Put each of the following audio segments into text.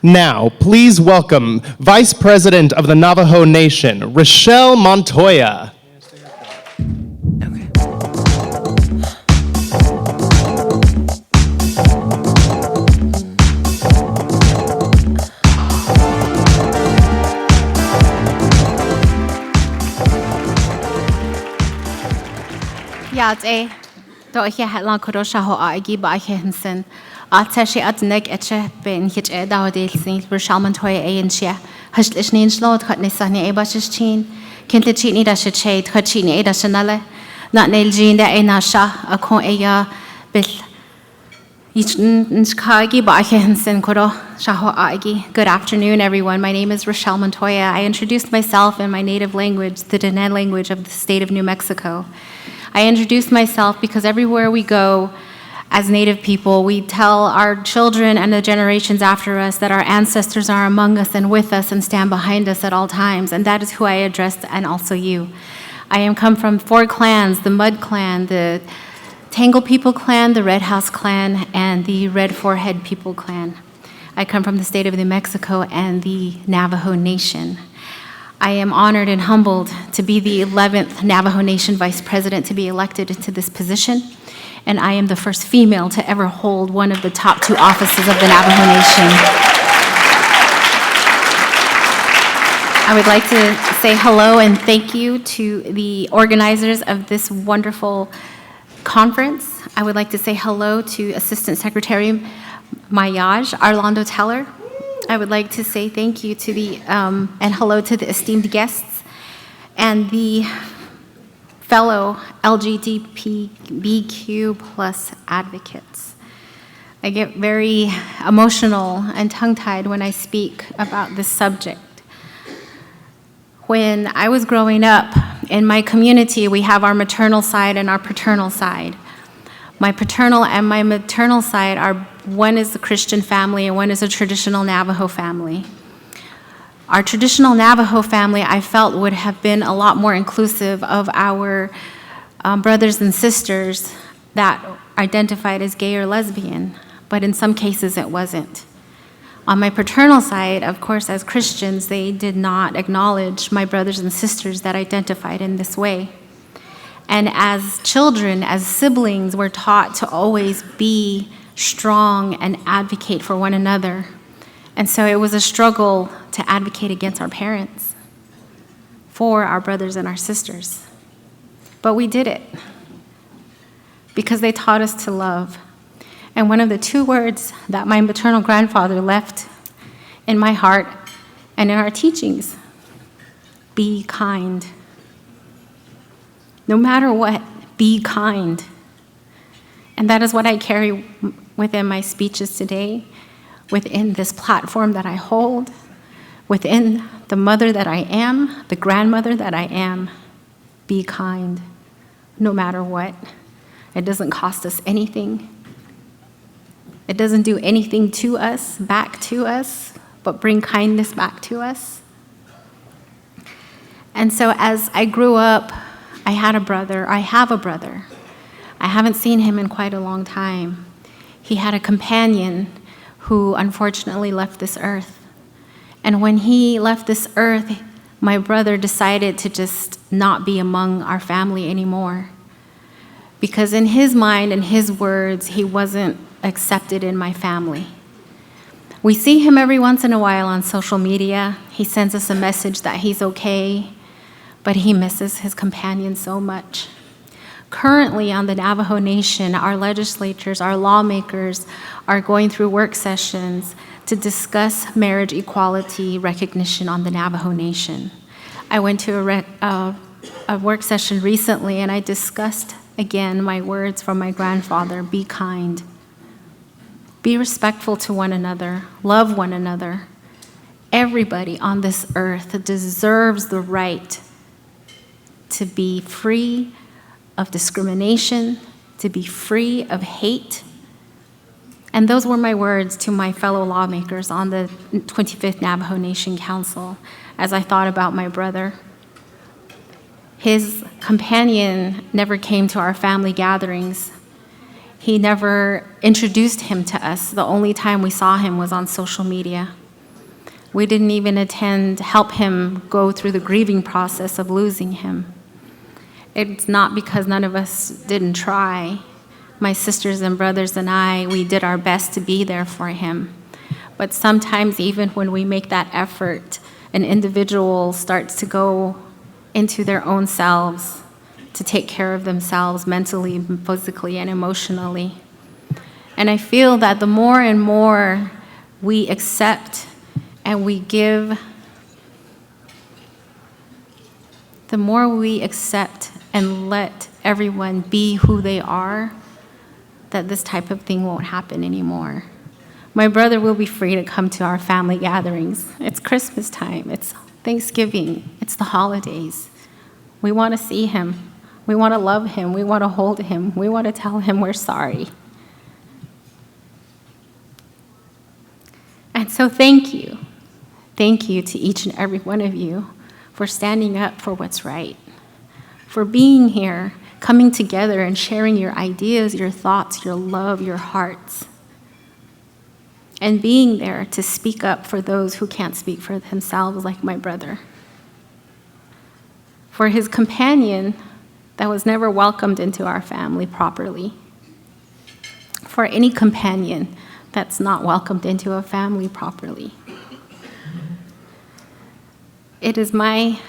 Now, please welcome Vice President of the Navajo Nation, Richelle Montoya. Yate, do ich hat lang korosha ho agi ba hinsen. Atashi at neck etche ben hit edawdel sing Richelle Montoya ayensia. Hashlish nin slot cut nisani ebashish chin. Kintli chini da shade cut chini eda shanale. Not nail jean da enasha a con aya bil. Ich nskagi ba hinsen koro shaho agi. Good afternoon, everyone. My name is Richelle Montoya. I introduced myself in my native language, the Duane language of the state of New Mexico. I introduce myself because everywhere we go as Native people, we tell our children and the generations after us that our ancestors are among us and with us and stand behind us at all times, and that is who I address, and also you. I am come from 4 clans, the Mud Clan, the Tangle People Clan, the Red House Clan, and the Red Forehead People Clan. I come from the state of New Mexico and the Navajo Nation. I am honored and humbled to be the 11th Navajo Nation Vice President to be elected to this position, and I am the first female to ever hold one of the top 2 offices of the Navajo Nation. I would like to say hello and thank you to the organizers of this wonderful conference. I would like to say hello to Assistant Secretary Mayaj, Arlando Teller. I would like to say thank you to and hello to the esteemed guests and the fellow LGBTQ plus advocates. I get very emotional and tongue-tied when I speak about this subject. When I was growing up, in my community, we have our maternal side and our paternal side. My paternal and my maternal side are, one is a Christian family and one is a traditional Navajo family. Our traditional Navajo family, I felt, would have been a lot more inclusive of our brothers and sisters that identified as gay or lesbian, but in some cases it wasn't. On my paternal side, of course, as Christians, they did not acknowledge my brothers and sisters that identified in this way. And as children, as siblings, we're taught to always be strong and advocate for one another. And so it was a struggle to advocate against our parents, for our brothers and our sisters. But we did it because they taught us to love. And one of the 2 words that my maternal grandfather left in my heart and in our teachings, be kind. No matter what, be kind. And that is what I carry within my speeches today, within this platform that I hold, within the mother that I am, the grandmother that I am. Be kind, no matter what. It doesn't cost us anything. It doesn't do anything to us, back to us, but bring kindness back to us. And so as I grew up, I have a brother. I haven't seen him in quite a long time. He had a companion who unfortunately left this earth. And when he left this earth, my brother decided to just not be among our family anymore. Because in his mind and his words, he wasn't accepted in my family. We see him every once in a while on social media. He sends us a message that he's okay, but he misses his companion so much. Currently on the Navajo Nation, our legislatures, our lawmakers are going through work sessions to discuss marriage equality recognition on the Navajo Nation. I went to a work session recently and I discussed again my words from my grandfather, be kind. Be respectful to one another, love one another. Everybody on this earth deserves the right to be free of discrimination, to be free of hate. And those were my words to my fellow lawmakers on the 25th Navajo Nation Council as I thought about my brother. His companion never came to our family gatherings. He never introduced him to us. The only time we saw him was on social media. We didn't even help him go through the grieving process of losing him. It's not because none of us didn't try. My sisters and brothers and I, we did our best to be there for him. But sometimes even when we make that effort, an individual starts to go into their own selves to take care of themselves mentally, physically, and emotionally. And I feel that the more and more we accept and we give, the more we accept and let everyone be who they are, that this type of thing won't happen anymore. My brother will be free to come to our family gatherings. It's Christmas time, it's Thanksgiving, it's the holidays. We want to see him. We want to love him. We want to hold him. We want to tell him we're sorry. And so thank you. Thank you to each and every one of you for standing up for what's right, for being here, coming together and sharing your ideas, your thoughts, your love, your hearts, and being there to speak up for those who can't speak for themselves, like my brother. For his companion that was never welcomed into our family properly. For any companion that's not welcomed into a family properly. It is my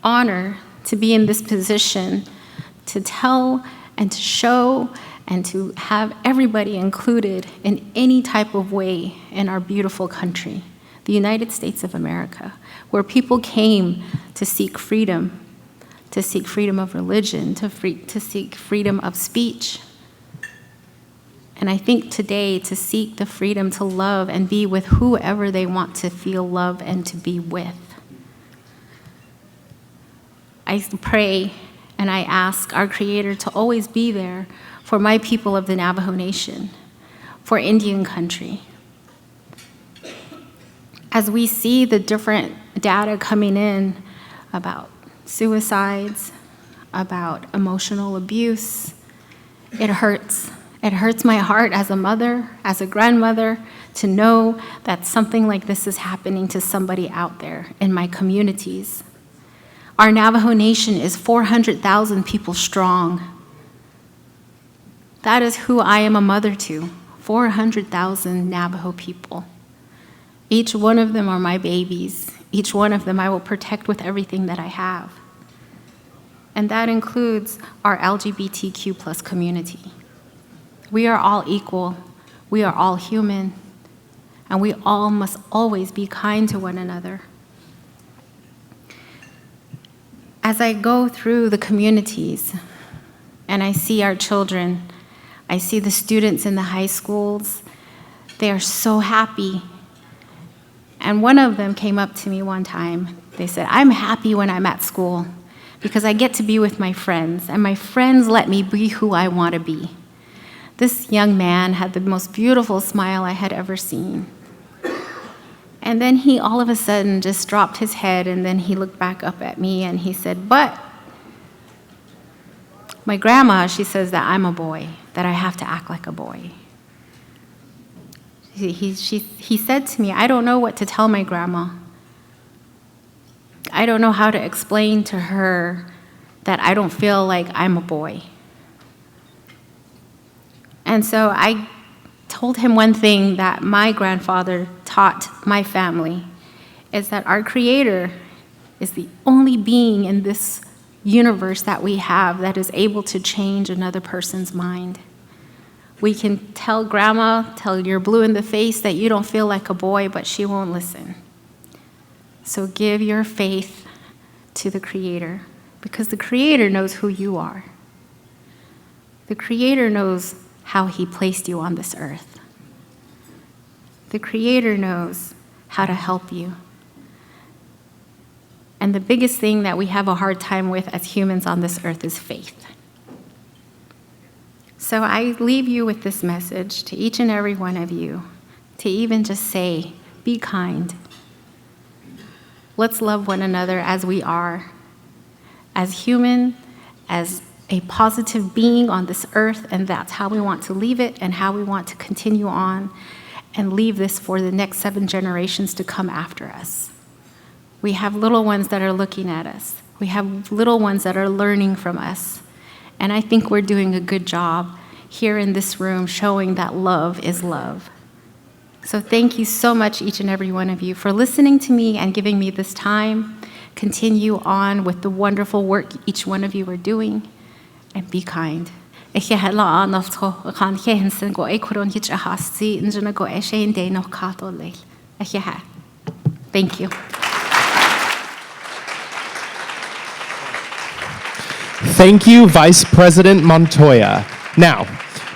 honor to be in this position to tell and to show and to have everybody included in any type of way in our beautiful country, the United States of America, where people came to seek freedom of religion, to seek freedom of speech. And I think today to seek the freedom to love and be with whoever they want to feel love and to be with. I pray and I ask our Creator to always be there for my people of the Navajo Nation, for Indian country. As we see the different data coming in about suicides, about emotional abuse, it hurts. It hurts my heart as a mother, as a grandmother, to know that something like this is happening to somebody out there in my communities. Our Navajo Nation is 400,000 people strong. That is who I am a mother to, 400,000 Navajo people. Each one of them are my babies. Each one of them I will protect with everything that I have. And that includes our LGBTQ plus community. We are all equal, we are all human, and we all must always be kind to one another. As I go through the communities and I see our children, I see the students in the high schools, they are so happy. And one of them came up to me one time. They said, "I'm happy when I'm at school because I get to be with my friends, and my friends let me be who I want to be." This young man had the most beautiful smile I had ever seen. And then he all of a sudden just dropped his head, and then he looked back up at me and he said, "But my grandma, she says that I'm a boy, that I have to act like a boy." He said to me, "I don't know what to tell my grandma. I don't know how to explain to her that I don't feel like I'm a boy." And so I told him one thing that my grandfather taught my family, is that our Creator is the only being in this universe that we have that is able to change another person's mind. We can tell grandma, tell you're blue in the face that you don't feel like a boy, but she won't listen. So give your faith to the Creator, because the Creator knows who you are. The Creator knows how He placed you on this earth. The Creator knows how to help you. And the biggest thing that we have a hard time with as humans on this earth is faith. So I leave you with this message to each and every one of you, to even just say, be kind. Let's love one another as we are, as human, as a positive being on this earth, and that's how we want to leave it and how we want to continue on. and leave this for the next 7 generations to come after us. We have little ones that are looking at us. We have little ones that are learning from us. And I think we're doing a good job here in this room showing that love is love. So thank you so much, each and every one of you, for listening to me and giving me this time. Continue on with the wonderful work each one of you are doing, and be kind. Thank you. Thank you, Vice President Montoya. Now,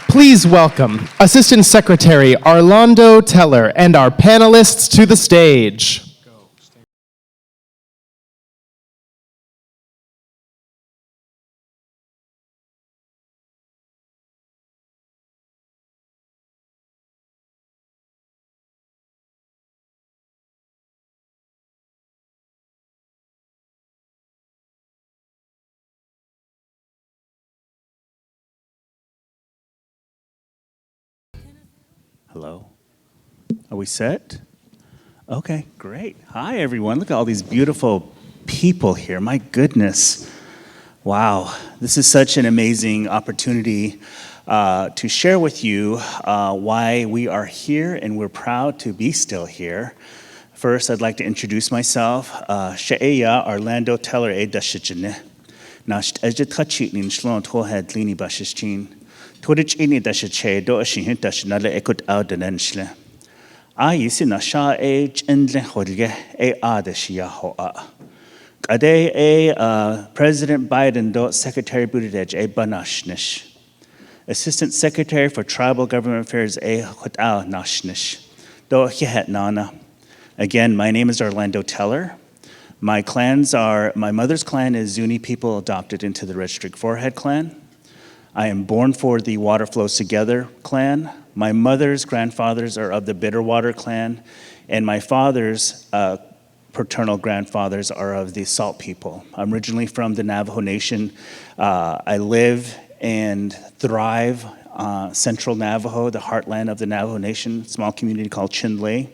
please welcome Assistant Secretary Arlando Teller and our panelists to the stage. Hello. Are we set? Okay, great. Hi, everyone. Look at all these beautiful people here. My goodness. Wow. This is such an amazing opportunity to share with you why we are here, and we're proud to be still here. First, I'd like to introduce myself. She'eya Arlando Teller e dashijine. Nash ejit kachitnin shlon tohead lini bashishchin. Torich ini dashiche do ashin dashinale ekut audanenshle. Ayisi nasha age endle hodge e adashia hoa. Kade President Biden do Secretary Buttigieg e banashnish. Assistant Secretary for Tribal Government Affairs e hotao nashnish. Do hihet nana. Again, my name is Arlando Teller. My mother's clan is Zuni people adopted into the Red Streak Forehead clan. I am born for the Water Flows Together clan. My mother's grandfathers are of the Bitterwater clan, and my father's paternal grandfathers are of the Salt people. I'm originally from the Navajo Nation. I live and thrive central Navajo, the heartland of the Navajo Nation, small community called Chinle,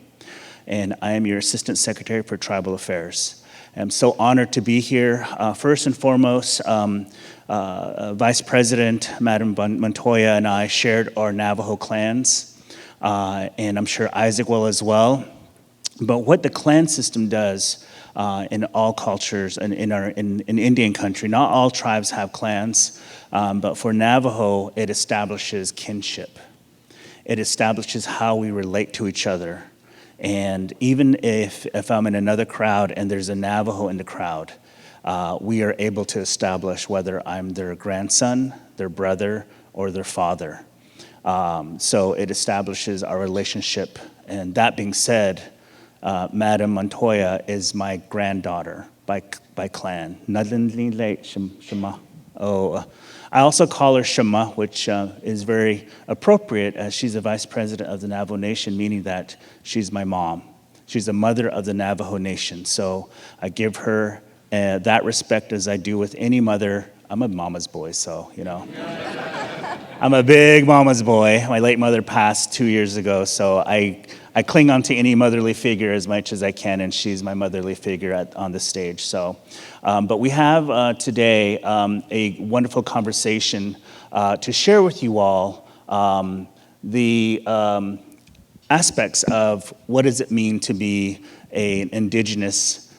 and I am your Assistant Secretary for Tribal Affairs. I'm so honored to be here. First and foremost, Vice President Madam Montoya and I shared our Navajo clans, and I'm sure Isaac will as well. But what the clan system does in all cultures and in Indian country, not all tribes have clans, but for Navajo, it establishes kinship. It establishes how we relate to each other. And even if I'm in another crowd and there's a Navajo in the crowd, we are able to establish whether I'm their grandson, their brother, or their father. So it establishes our relationship. And that being said, Madam Montoya is my granddaughter by clan. I also call her Shema, which is very appropriate as she's the vice president of the Navajo Nation, meaning that she's my mom. She's the mother of the Navajo Nation. So I give her that respect as I do with any mother. I'm a mama's boy, so, you know. I'm a big mama's boy. My late mother passed 2 years ago, so I cling on to any motherly figure as much as I can, and she's my motherly figure on the stage. So, but we have today a wonderful conversation to share with you all the aspects of what does it mean to be an Indigenous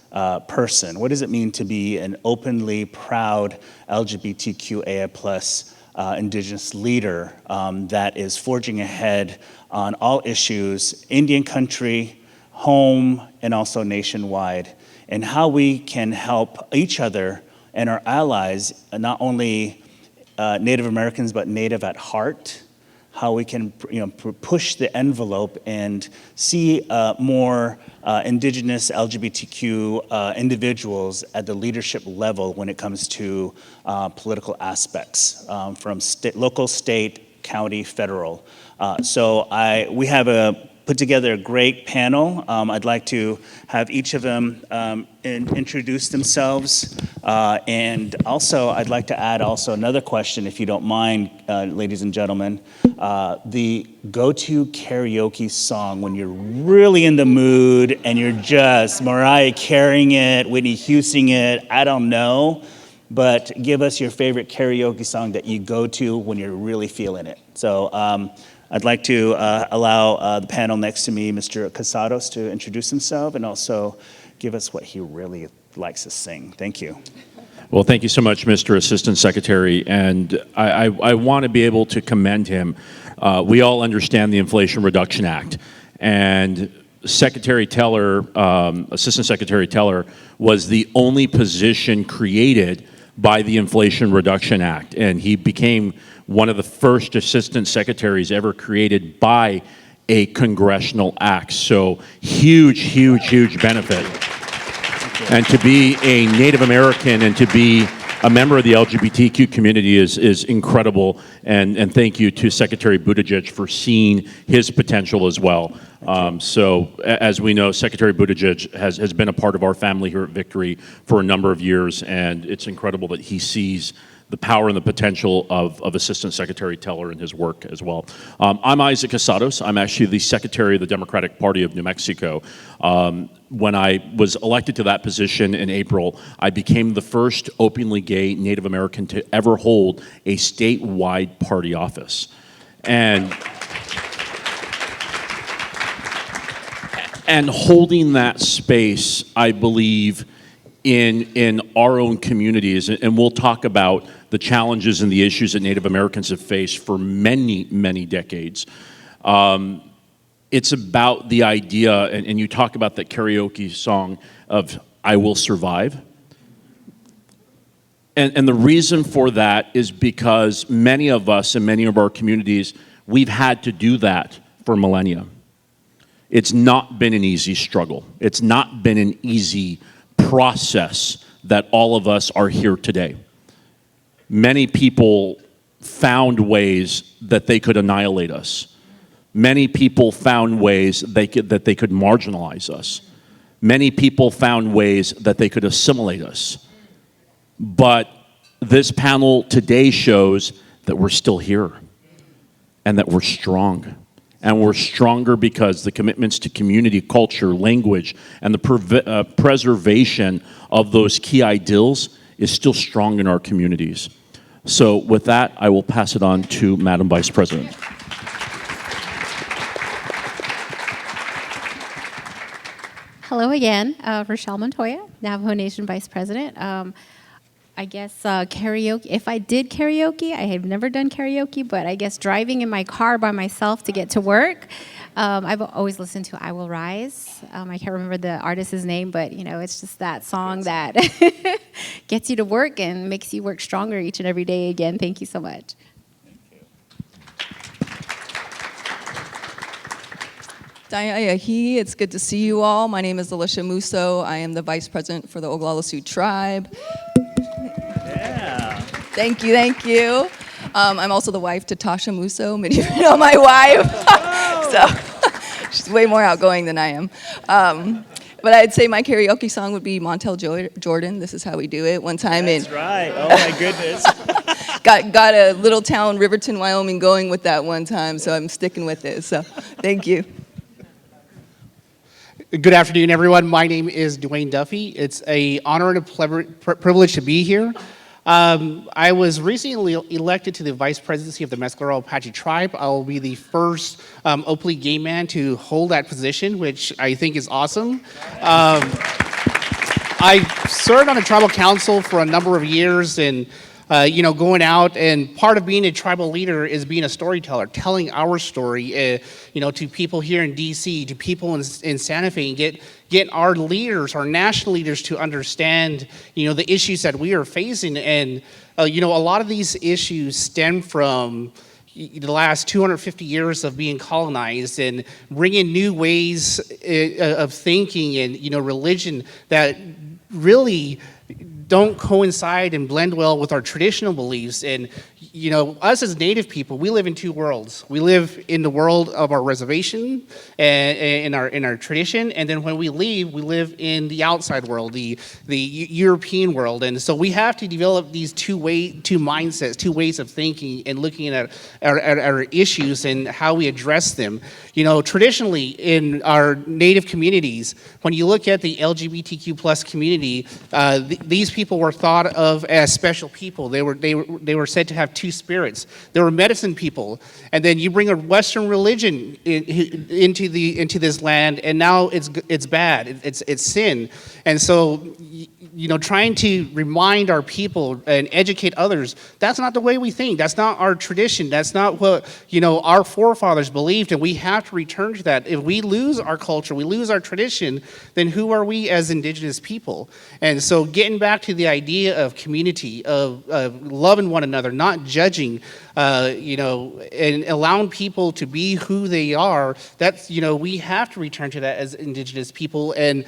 person? What does it mean to be an openly proud LGBTQIA+ Indigenous leader that is forging ahead on all issues, Indian country, home, and also nationwide, and how we can help each other and our allies, not only Native Americans, but Native at heart, how we can push the envelope and see more Indigenous LGBTQ individuals at the leadership level when it comes to political aspects from local, state, county, federal. So we have a put together a great panel. I'd like to have each of them introduce themselves. And also, I'd like to add also another question, if you don't mind, ladies and gentlemen. The go-to karaoke song when you're really in the mood and you're just Mariah carrying it, Whitney Houston it, I don't know. But give us your favorite karaoke song that you go to when you're really feeling it. So I'd like to allow the panel next to me, Mr. Casados, to introduce himself and also give us what he really likes to sing. Thank you. Well, thank you so much, Mr. Assistant Secretary, and I want to be able to commend him. We all understand the Inflation Reduction Act, and Secretary Teller, Assistant Secretary Teller, was the only position created by the Inflation Reduction Act, and he became one of the first assistant secretaries ever created by a congressional act. So huge, huge, huge benefit. And to be a Native American and to be a member of the LGBTQ community is incredible. And thank you to Secretary Buttigieg for seeing his potential as well. So as we know, Secretary Buttigieg has been a part of our family here at Victory for a number of years, and it's incredible that he sees the power and the potential of Assistant Secretary Teller and his work as well. I'm Isaac Casados. I'm actually the Secretary of the Democratic Party of New Mexico. When I was elected to that position in April, I became the first openly gay Native American to ever hold a statewide party office. And holding that space, I believe, in our own communities, and we'll talk about the challenges and the issues that Native Americans have faced for many, many decades. It's about the idea, and you talk about that karaoke song of I Will Survive. And the reason for that is because many of us in many of our communities, we've had to do that for millennia. It's not been an easy struggle. It's not been an easy process that all of us are here today. Many people found ways that they could annihilate us. Many people found ways that they could marginalize us. Many people found ways that they could assimilate us. But this panel today shows that we're still here and that we're strong. And we're stronger because the commitments to community, culture, language, and the preservation of those key ideals is still strong in our communities. So with that, I will pass it on to Madam Vice President. Hello again, Richelle Montoya, Navajo Nation Vice President. I guess karaoke, if I did karaoke, I have never done karaoke, but I guess driving in my car by myself to get to work, I've always listened to I Will Rise. I can't remember the artist's name, but you know, it's just that song that gets you to work and makes you work stronger each and every day again. Thank you so much. Daiahi, it's good to see you all. My name is Alicia Mousseau. I am the Vice President for the Ogallala Sioux Tribe. Yeah. Thank you, thank you. I'm also the wife to Tasha Mousseau. Many of you know my wife. So she's way more outgoing than I am. But I'd say my karaoke song would be Montel Jordan, This Is How We Do It. One time That's right. Oh my goodness. got a little town, Riverton, Wyoming, going with that one time, so I'm sticking with it. So thank you. Good afternoon, everyone. My name is Duane Duffy. It's an honor and a privilege to be here. I was recently elected to the vice presidency of the Mescalero Apache tribe. I will be the first openly gay man to hold that position, which I think is awesome. I served on a tribal council for a number of years, and going out, and part of being a tribal leader is being a storyteller, telling our story, to people here in DC, to people in Santa Fe, and get our leaders, our national leaders, to understand, the issues that we are facing. And, a lot of these issues stem from the last 250 years of being colonized and bringing new ways of thinking and, religion that really don't coincide and blend well with our traditional beliefs. And us as Native people, we live in two worlds. We live in the world of our reservation and in our tradition, and then when we leave, we live in the outside world, the European world. And so we have to develop these two mindsets, two ways of thinking and looking at our issues and how we address them. Traditionally in our Native communities, when you look at the LGBTQ plus community, these people were thought of as special people. They were said to have two spirits. They were medicine people, and then you bring a Western religion into this land, and now it's bad. It's sin, and so trying to remind our people and educate others, that's not the way we think. That's not our tradition. That's not what our forefathers believed, and we have to return to that. If we lose our culture, we lose our tradition, then who are we as Indigenous people? And so getting back to the idea of community, of loving one another, not judging, and allowing people to be who they are, that's, we have to return to that as Indigenous people and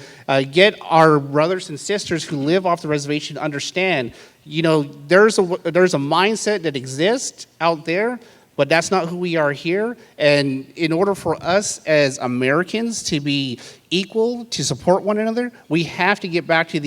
get our brothers and sisters who live off the reservation to understand, there's a mindset that exists out there, but that's not who we are here. And in order for us as Americans to be equal, to support one another, we have to get back to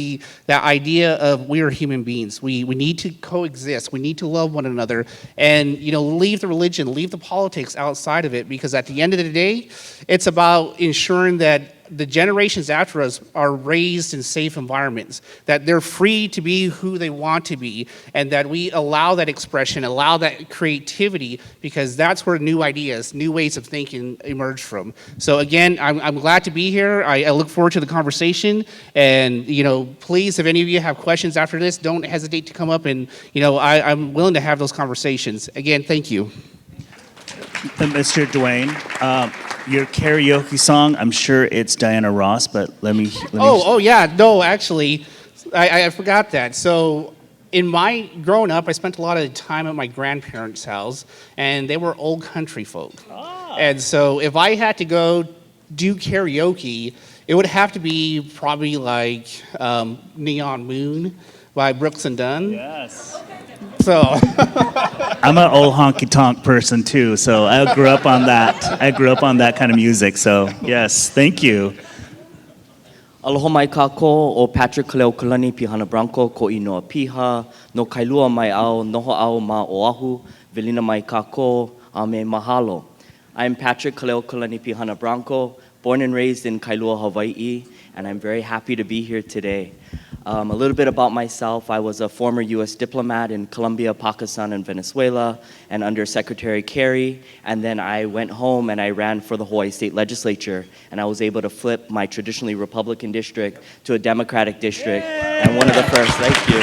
that idea of we are human beings. We need to coexist. We need to love one another, and leave the religion, leave the politics outside of it, because at the end of the day, it's about ensuring that the generations after us are raised in safe environments, that they're free to be who they want to be, and that we allow that expression, allow that creativity, because that's where new ideas, new ways of thinking emerge from. So again, I'm glad to be here. I look forward to the conversation, and please, if any of you have questions after this, don't hesitate to come up, and I'm willing to have those conversations. Again, thank you. Mr. Duane, your karaoke song, I'm sure it's Diana Ross, but let me Oh yeah, no, actually, I forgot that. So in my growing up, I spent a lot of time at my grandparents' house, and they were old country folk. And so if I had to go do karaoke, it would have to be probably like Neon Moon by Brooks and Dunn. Yes. So I'm an old honky tonk person too, so I grew up on that. I grew up on that kind of music, so yes, thank you. Aloha mai kako o Patrick Kaleo Kalani Pihana Branco ko inoa piha no kailua mai au noho au ma oahu velina mai kako ame mahalo. I am Patrick Kaleo Kalani Pihana Branco, born and raised in Kailua, Hawaii, and I'm very happy to be here today. A little bit about myself. I was a former U.S. diplomat in Colombia, Pakistan, and Venezuela, and under Secretary Kerry. And then I went home and I ran for the Hawaii State Legislature, and I was able to flip my traditionally Republican district to a Democratic district. Yay! And one of the first, thank you.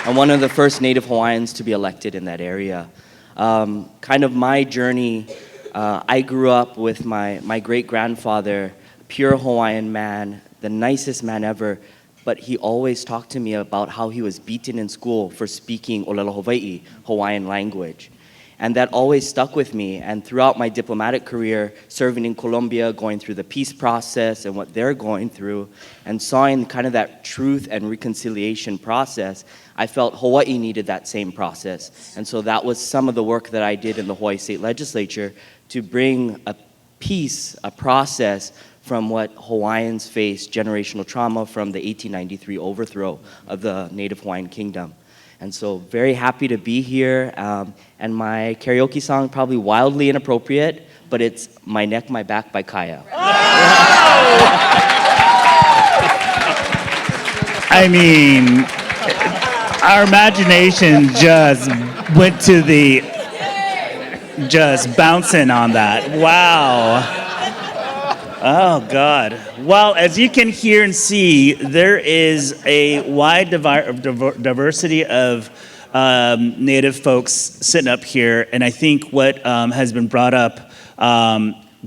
And one of the first Native Hawaiians to be elected in that area. Kind of my journey, I grew up with my great-grandfather, pure Hawaiian man, the nicest man ever, but he always talked to me about how he was beaten in school for speaking Olelo Hawaii, Hawaiian language. And that always stuck with me, and throughout my diplomatic career, serving in Colombia, going through the peace process and what they're going through, and sawing kind of that truth and reconciliation process, I felt Hawaii needed that same process. And so that was some of the work that I did in the Hawaii State Legislature to bring a peace, a process from what Hawaiians faced, generational trauma from the 1893 overthrow of the Native Hawaiian Kingdom. And so very happy to be here. And my karaoke song, probably wildly inappropriate, but it's My Neck, My Back by Kaya. I mean, our imagination just went to just bouncing on that. Wow. Oh, God. Well, as you can hear and see, there is a wide diversity of Native folks sitting up here. And I think what has been brought up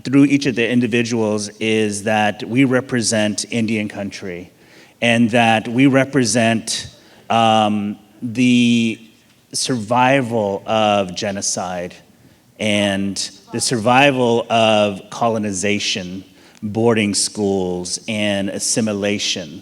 through each of the individuals is that we represent Indian country, and that we represent the survival of genocide and the survival of colonization, boarding schools, and assimilation.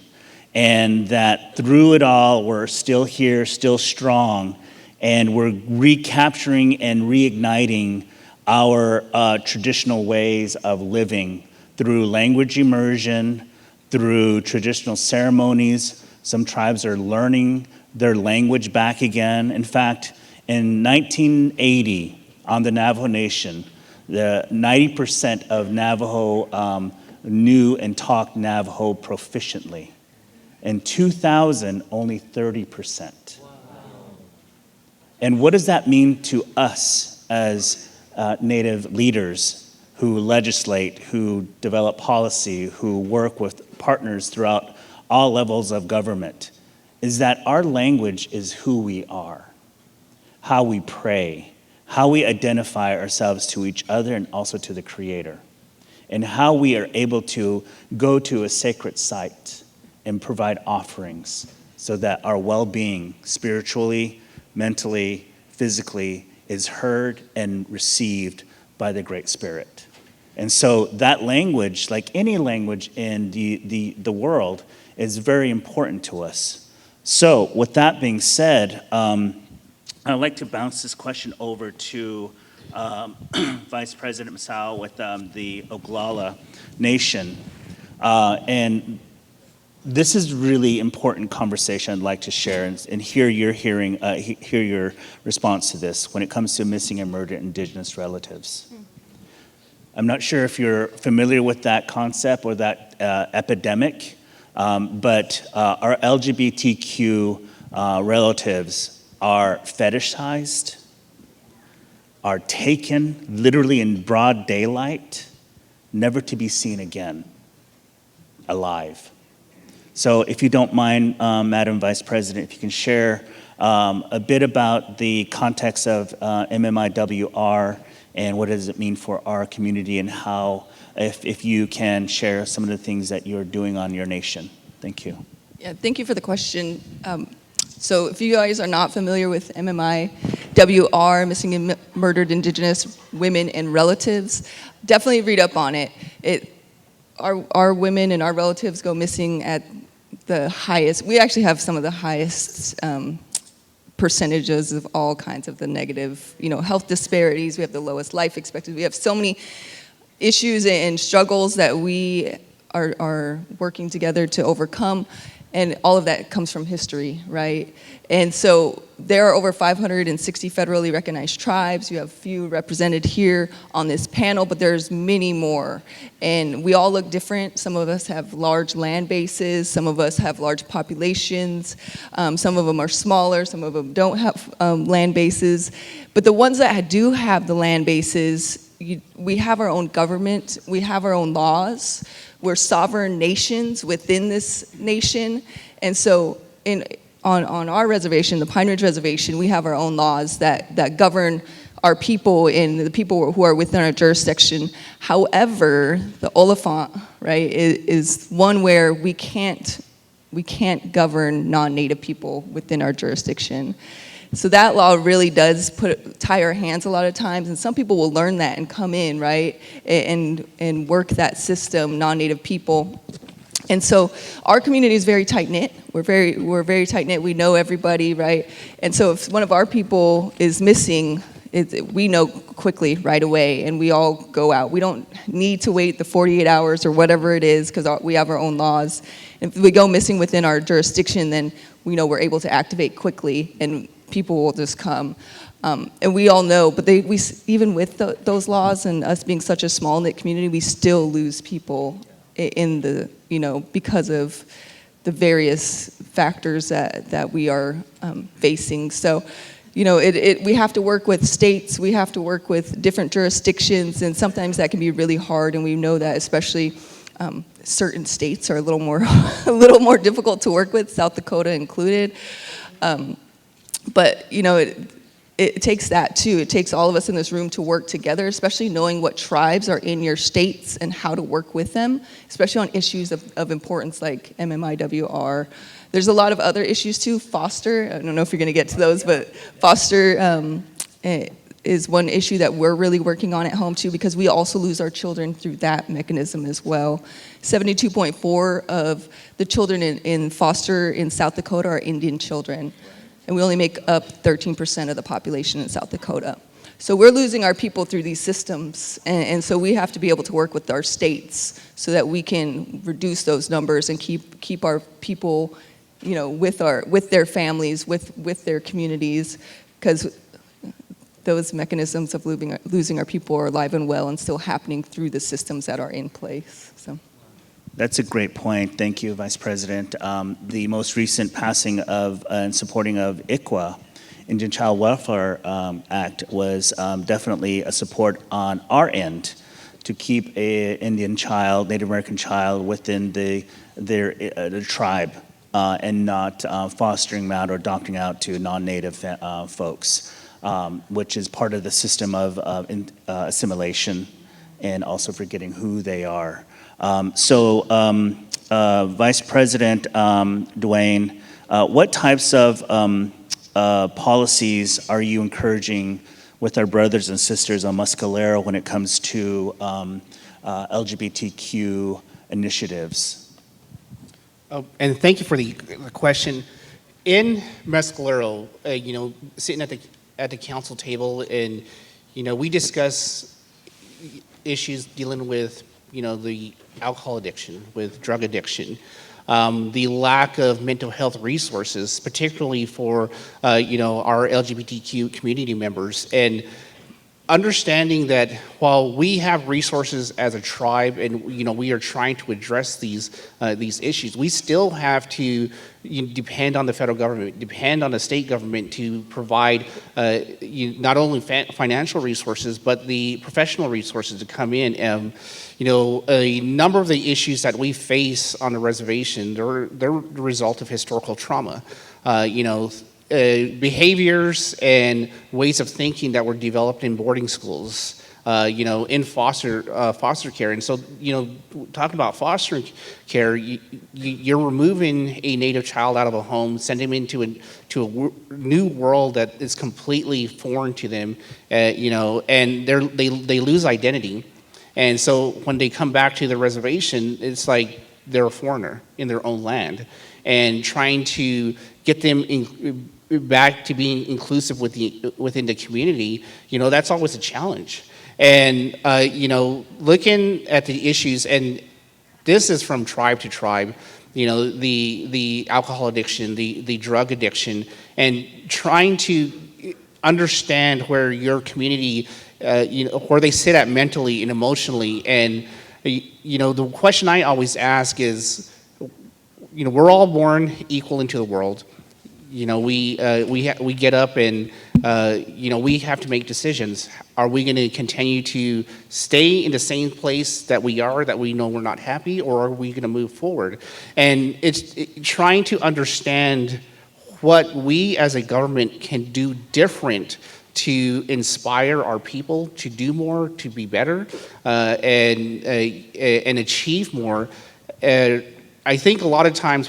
and that through it all, we're still here, still strong, and we're recapturing and reigniting our traditional ways of living through language immersion, through traditional ceremonies. Some tribes are learning their language back again. In fact, in 1980, on the Navajo Nation, the 90% of Navajo knew and talked Navajo proficiently. In 2000, only 30%. Wow. And what does that mean to us as Native leaders who legislate, who develop policy, who work with partners throughout all levels of government? Is that our language is who we are, how we pray, how we identify ourselves to each other and also to the Creator, and how we are able to go to a sacred site and provide offerings so that our well-being spiritually, mentally, physically is heard and received by the Great Spirit. And so that language, like any language in the world, is very important to us. So with that being said, I'd like to bounce this question over to Vice President Mousseau with the Ogallala Nation. And this is really important conversation I'd like to share and hear your response to this when it comes to missing and murdered Indigenous relatives. I'm not sure if you're familiar with that concept or that epidemic, but our LGBTQ relatives are fetishized, are taken literally in broad daylight, never to be seen again, alive. So if you don't mind, Madam Vice President, if you can share a bit about the context of MMIWR and what does it mean for our community, and how, if you can share some of the things that you're doing on your nation. Thank you. Yeah, thank you for the question. So if you guys are not familiar with MMIWR, Missing and Murdered Indigenous Women and Relatives, definitely read up on it. Our women and our relatives go missing at the highest. We actually have some of the highest percentages of all kinds of the negative, health disparities. We have the lowest life expectancy. We have so many issues and struggles that we are working together to overcome. And all of that comes from history, right? And so there are over 560 federally recognized tribes. You have a few represented here on this panel, but there's many more. And we all look different. Some of us have large land bases. Some of us have large populations. Some of them are smaller. Some of them don't have land bases. But the ones that do have the land bases, we have our own government. We have our own laws. We're sovereign nations within this nation. And so on our reservation, the Pine Ridge Reservation, we have our own laws that govern our people and the people who are within our jurisdiction. However, the Oliphant, right, is one where we can't govern non-Native people within our jurisdiction. So that law really does tie our hands a lot of times, and some people will learn that and come in, right, and work that system, non-Native people. And so our community is very tight-knit. We're very tight-knit. We know everybody, right? And so if one of our people is missing, we know quickly right away, and we all go out. We don't need to wait the 48 hours or whatever it is, because we have our own laws. If we go missing within our jurisdiction, then we know we're able to activate quickly, and people will just come. And we all know, but even with those laws and us being such a small-knit community, we still lose people in the, because of the various factors that we are facing. So, we have to work with states, we have to work with different jurisdictions, and sometimes that can be really hard, and we know that especially certain states are a little more difficult to work with, South Dakota included. But, it takes that too. It takes all of us in this room to work together, especially knowing what tribes are in your states and how to work with them, especially on issues of importance like MMIWR. There's a lot of other issues too. Foster, I don't know if you're going to get to those, but foster is one issue that we're really working on at home too, because we also lose our children through that mechanism as well. 72.4 of the children in foster in South Dakota are Indian children, and we only make up 13% of the population in South Dakota. So we're losing our people through these systems, and so we have to be able to work with our states so that we can reduce those numbers and keep our people, you know, with their families, with their communities, because those mechanisms of losing our people are alive and well and still happening through the systems that are in place. So. That's a great point. Thank you, Vice President. The most recent passing of and supporting of ICWA, Indian Child Welfare Act, was definitely a support on our end to keep an Indian child, Native American child within the tribe and not fostering them out or adopting out to non-Native folks, which is part of the system of assimilation and also forgetting who they are. Vice President Duane, what types of policies are you encouraging with our brothers and sisters on Mescalero when it comes to LGBTQ initiatives? Oh, and thank you for the question. In Mescalero, sitting at the council table, and we discuss issues dealing with the alcohol addiction, with drug addiction, the lack of mental health resources, particularly for our LGBTQ community members, and understanding that while we have resources as a tribe and we are trying to address these issues, we still have to depend on the federal government, depend on the state government to provide not only financial resources but the professional resources to come in. A number of the issues that we face on the reservation, they're the result of historical trauma. Behaviors and ways of thinking that were developed in boarding schools, in foster care. And so, talking about foster care, you're removing a Native child out of a home, sending them into a new world that is completely foreign to them, and they lose identity. And so when they come back to the reservation, it's like they're a foreigner in their own land, and trying to get them back to being inclusive within the community, that's always a challenge. And looking at the issues, and this is from tribe to tribe, the alcohol addiction, the drug addiction, and trying to understand where your community, where they sit at mentally and emotionally. And the question I always ask is, we're all born equal into the world. We get up and we have to make decisions. Are we going to continue to stay in the same place that we are, that we know we're not happy, or are we going to move forward? And it's trying to understand what we as a government can do different to inspire our people to do more, to be better, and achieve more. I think a lot of times,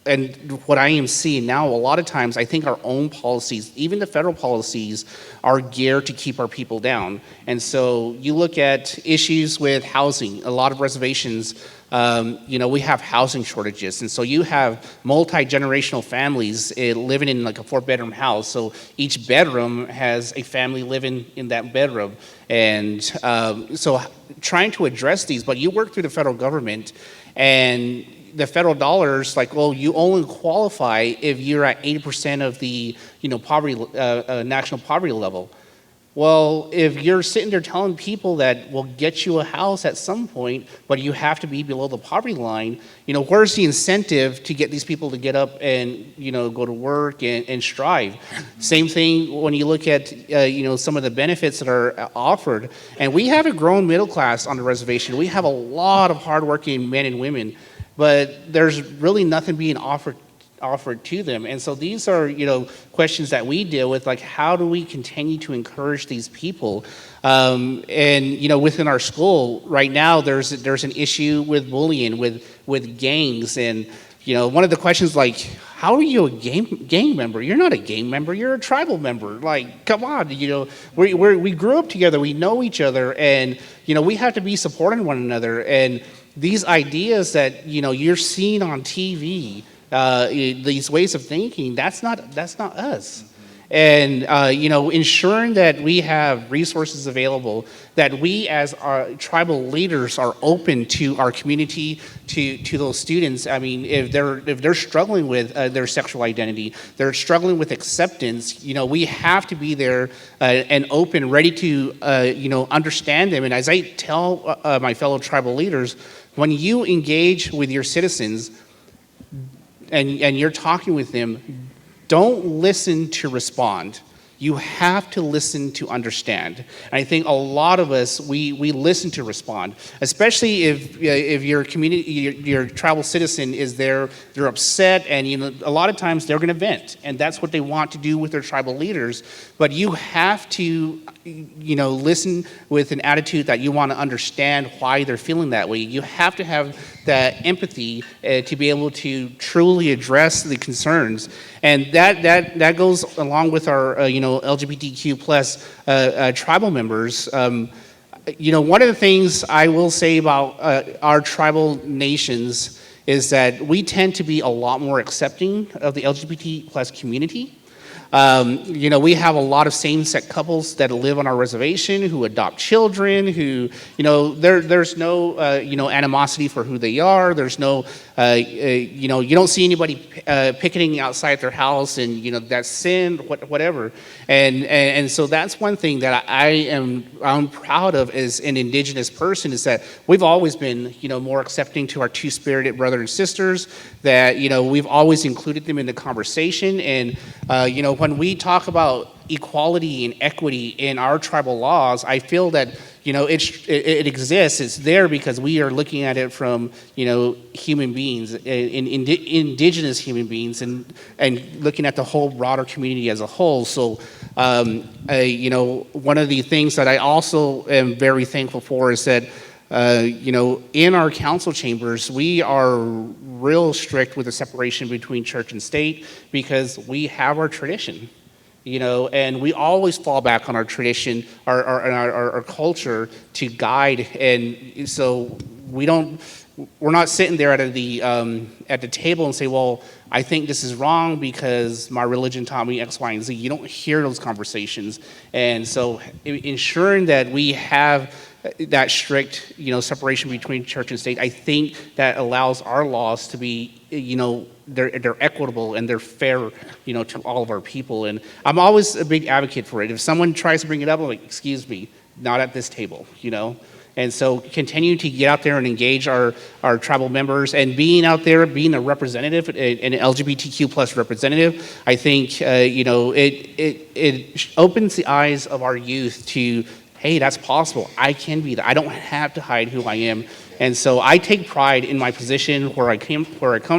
and what I am seeing now, a lot of times I think our own policies, even the federal policies, are geared to keep our people down. And so you look at issues with housing, a lot of reservations, we have housing shortages. And so you have multi-generational families living in like a 4-bedroom house. So each bedroom has a family living in that bedroom. And so trying to address these, but you work through the federal government, and the federal dollars, you only qualify if you're at 80% of the poverty national poverty level. Well, if you're sitting there telling people that we'll get you a house at some point, but you have to be below the poverty line, where's the incentive to get these people to get up and go to work and strive? Same thing when you look at some of the benefits that are offered, and we have a growing middle class on the reservation. We have a lot of hardworking men and women, but there's really nothing being offered to them. And so these are questions that we deal with, like how do we continue to encourage these people? And within our school right now, there's an issue with bullying, with gangs, and one of the questions like, how are you a gang member? You're not a gang member. You're a tribal member. Like, come on, we grew up together. We know each other, and we have to be supporting one another. And these ideas that you're seeing on TV, these ways of thinking, that's not us. And ensuring that we have resources available, that we as our tribal leaders are open to our community, to those students. I mean, if they're struggling with their sexual identity, they're struggling with acceptance, we have to be there and open, ready to understand them. And as I tell my fellow tribal leaders, when you engage with your citizens and you're talking with them, don't listen to respond. You have to listen to understand. And I think a lot of us, we listen to respond, especially if your community, your tribal citizen is there, they're upset, and a lot of times they're going to vent, and that's what they want to do with their tribal leaders. But you have to, listen with an attitude that you want to understand why they're feeling that way. You have to have that empathy to be able to truly address the concerns, and that goes along with our LGBTQ plus tribal members. One of the things I will say about our tribal nations is that we tend to be a lot more accepting of the LGBT plus community. We have a lot of same-sex couples that live on our reservation who adopt children, who, there's no, animosity for who they are. There's no, you don't see anybody picketing outside their house and, that's sin, whatever. And so that's one thing that I'm proud of as an Indigenous person, is that we've always been, more accepting to our two-spirited brothers and sisters, that, we've always included them in the conversation. And, when we talk about equality and equity in our tribal laws, I feel that, it exists. It's there because we are looking at it from, human beings, indigenous human beings, and looking at the whole broader community as a whole. So, one of the things that I also am very thankful for is that, in our council chambers, we are real strict with the separation between church and state, because we have our tradition, and we always fall back on our tradition, our culture to guide. And so we're not sitting there at the table and say, well, I think this is wrong because my religion taught me X, Y, and Z. You don't hear those conversations. And so ensuring that we have that strict, separation between church and state, I think that allows our laws to be, they're equitable and they're fair, to all of our people. And I'm always a big advocate for it. If someone tries to bring it up, I'm like, excuse me, not at this table, And so continue to get out there and engage our tribal members, and being out there, being a representative, an LGBTQ plus representative, I think, it opens the eyes of our youth to, hey, that's possible. I can be that. I don't have to hide who I am. And so I take pride in my position, where I come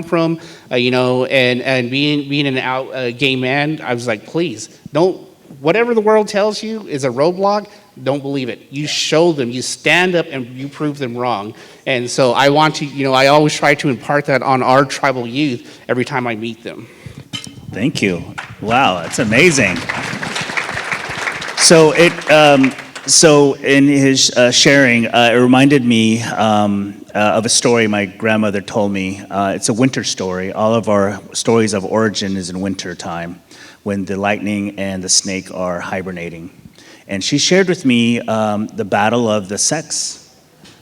from, and being an out gay man. I was like, please don't. Whatever the world tells you is a roadblock, don't believe it. You show them, you stand up, and you prove them wrong. And so I want to, I always try to impart that on our tribal youth every time I meet them. Thank you. Wow, that's amazing. So in his sharing, it reminded me of a story my grandmother told me. It's a winter story. All of our stories of origin is in winter time, when the lightning and the snake are hibernating. And she shared with me the battle of the sex,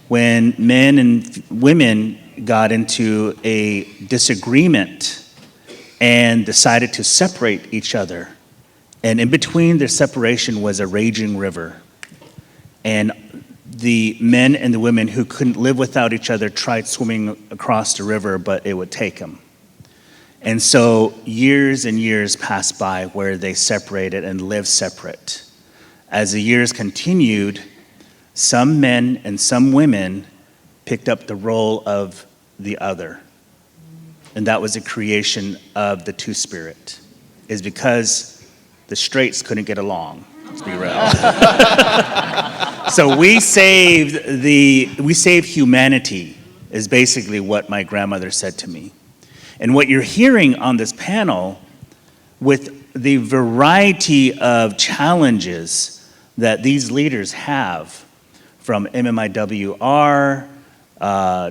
when men and women got into a disagreement and decided to separate each other. And in between their separation was a raging river. And the men and the women who couldn't live without each other tried swimming across the river, but it would take them. And so years and years passed by where they separated and lived separate. As the years continued, some men and some women picked up the role of the other. And that was the creation of the Two-Spirit, is because the straights couldn't get along, let's be real. So we saved humanity, is basically what my grandmother said to me. And what you're hearing on this panel, with the variety of challenges that these leaders have, from MMIWR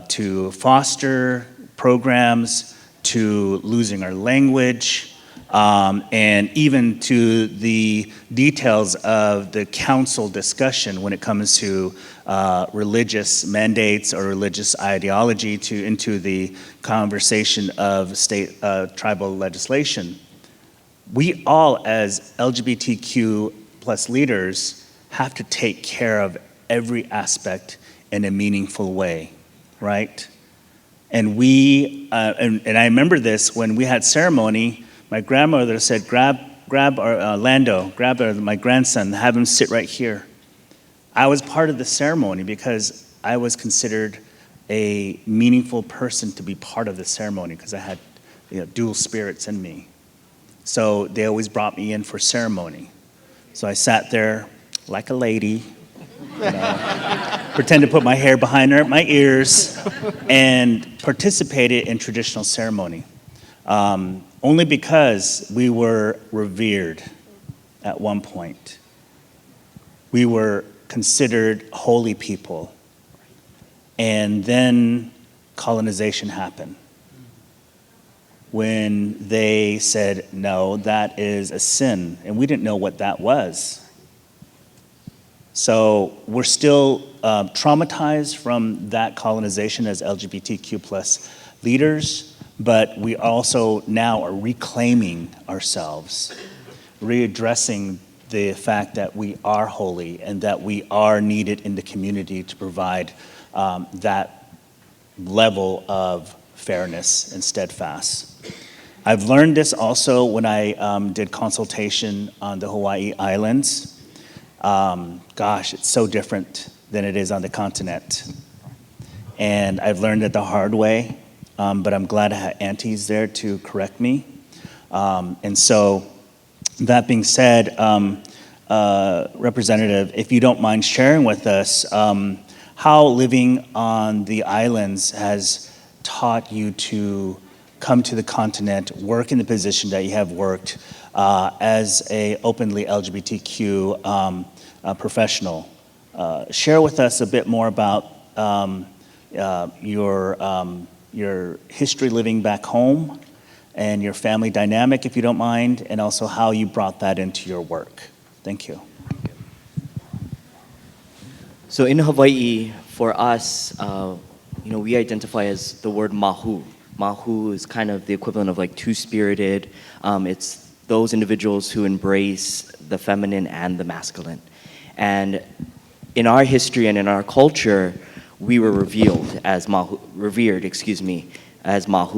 to foster programs, to losing our language, and even to the details of the council discussion when it comes to religious mandates or religious ideology into the conversation of state tribal legislation. We all, as LGBTQ plus leaders, have to take care of every aspect in a meaningful way, right? And and I remember this when we had ceremony. My grandmother said, grab Arlando, grab my grandson, have him sit right here. I was part of the ceremony because I was considered a meaningful person to be part of the ceremony because I had dual spirits in me. So they always brought me in for ceremony. So I sat there like a lady, pretend to put my hair behind my ears, and participated in traditional ceremony. Only because we were revered at one point. We were considered holy people. And then colonization happened. When they said, no, that is a sin. And we didn't know what that was. So we're still traumatized from that colonization as LGBTQ plus leaders. But we also now are reclaiming ourselves, readdressing the fact that we are holy and that we are needed in the community to provide that level of fairness and steadfast. I've learned this also when I did consultation on the Hawaii Islands. Gosh, it's so different than it is on the continent. And I've learned it the hard way. But I'm glad I had aunties there to correct me. And so, that being said, Representative, if you don't mind sharing with us how living on the islands has taught you to come to the continent, work in the position that you have worked as a openly LGBTQ professional. Share with us a bit more about your history living back home and your family dynamic, if you don't mind, and also how you brought that into your work. Thank you. So in Hawaii, for us, we identify as the word mahu. Mahu is kind of the equivalent of like two-spirited. It's those individuals who embrace the feminine and the masculine. And in our history and in our culture, we were revered as mahu.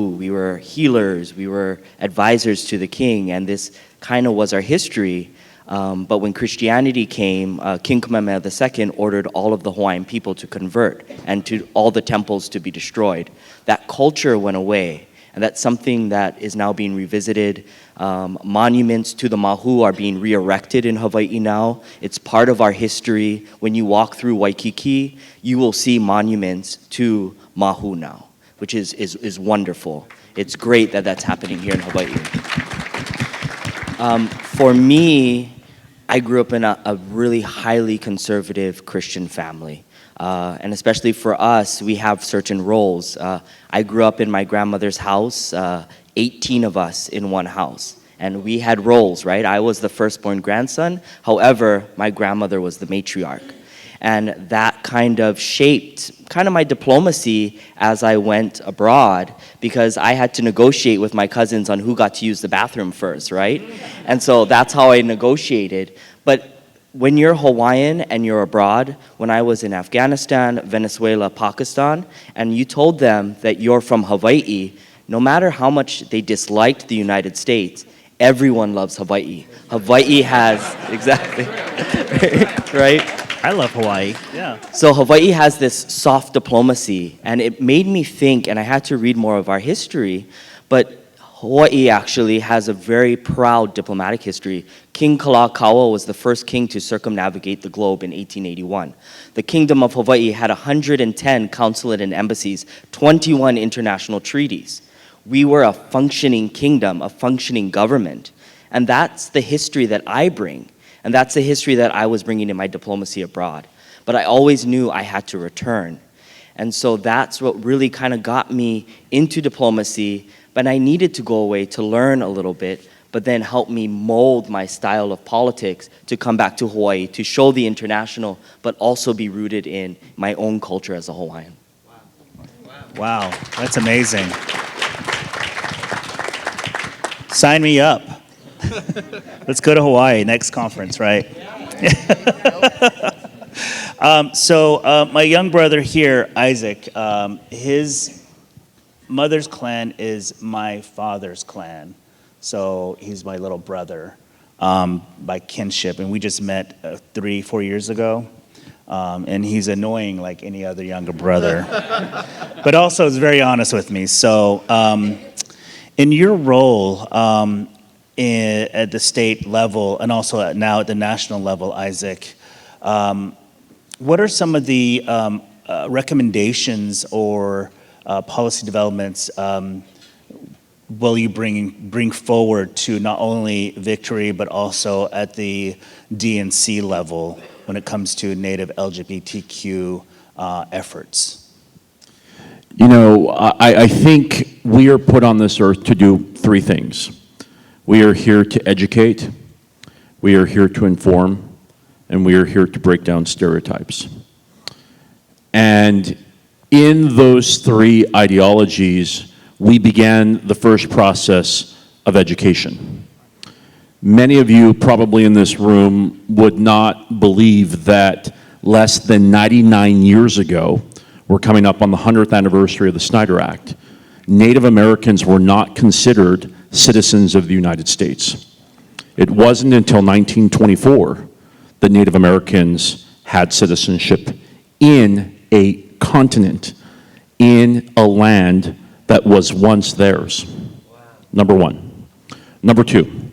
We were healers, we were advisors to the king, and this kind of was our history. But when Christianity came, King Kamehameha II ordered all of the Hawaiian people to convert and to all the temples to be destroyed. That culture went away, and that's something that is now being revisited. Monuments to the mahu are being re-erected in Hawaii now. It's part of our history. When you walk through Waikiki, you will see monuments to mahu now, which is wonderful. It's great that that's happening here in Hawaii. For me, I grew up in a really highly conservative Christian family. And especially for us, we have certain roles. I grew up in my grandmother's house, 18 of us in one house. And we had roles, right? I was the firstborn grandson. However, my grandmother was the matriarch. And that kind of shaped my diplomacy as I went abroad, because I had to negotiate with my cousins on who got to use the bathroom first, right? And so that's how I negotiated. But when you're Hawaiian and you're abroad, when I was in Afghanistan, Venezuela, Pakistan, and you told them that you're from Hawaii, no matter how much they disliked the United States, everyone loves Hawaii. Hawaii has, exactly, right? I love Hawaii, yeah. So Hawaii has this soft diplomacy, and it made me think, and I had to read more of our history, but Hawaii actually has a very proud diplomatic history. King Kalakaua was the first king to circumnavigate the globe in 1881. The Kingdom of Hawaii had 110 consulate and embassies, 21 international treaties. We were a functioning kingdom, a functioning government. And that's the history that I bring. And that's the history that I was bringing in my diplomacy abroad. But I always knew I had to return. And so that's what really kind of got me into diplomacy. But I needed to go away to learn a little bit, but then help me mold my style of politics to come back to Hawaii, to show the international, but also be rooted in my own culture as a Hawaiian. Wow, that's amazing. Sign me up. Let's go to Hawaii, next conference, right? My young brother here, Isaac, his mother's clan is my father's clan. So he's my little brother by kinship. And we just met 3-4 years ago. And he's annoying like any other younger brother. But also is very honest with me. So in your role at the state level and also now at the national level, Isaac, what are some of the recommendations or policy developments will you bring forward to not only Victory but also at the DNC level when it comes to Native LGBTQ efforts? You know, I think we are put on this earth to do 3 things. We are here to educate, we are here to inform, and we are here to break down stereotypes. And in those 3 ideologies, we began the first process of education. Many of you probably in this room would not believe that less than 99 years ago, we're coming up on the 100th anniversary of the Snyder Act, Native Americans were not considered citizens of the United States. It wasn't until 1924 that Native Americans had citizenship in a continent, in a land that was once theirs. Number 1. Number 2,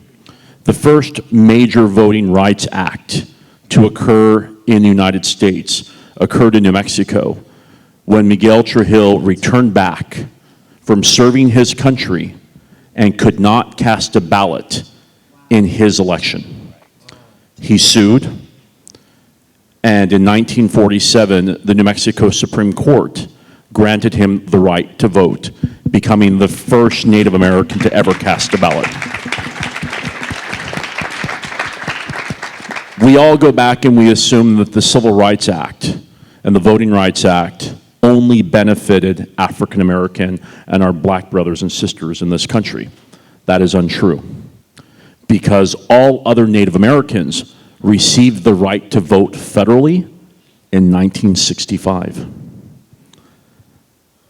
the first major Voting Rights Act to occur in the United States occurred in New Mexico when Miguel Trujillo returned back from serving his country and could not cast a ballot in his election. He sued, and in 1947, the New Mexico Supreme Court granted him the right to vote, becoming the first Native American to ever cast a ballot. We all go back and we assume that the Civil Rights Act and the Voting Rights Act only benefited African American and our black brothers and sisters in this country. That is untrue, because all other Native Americans received the right to vote federally in 1965.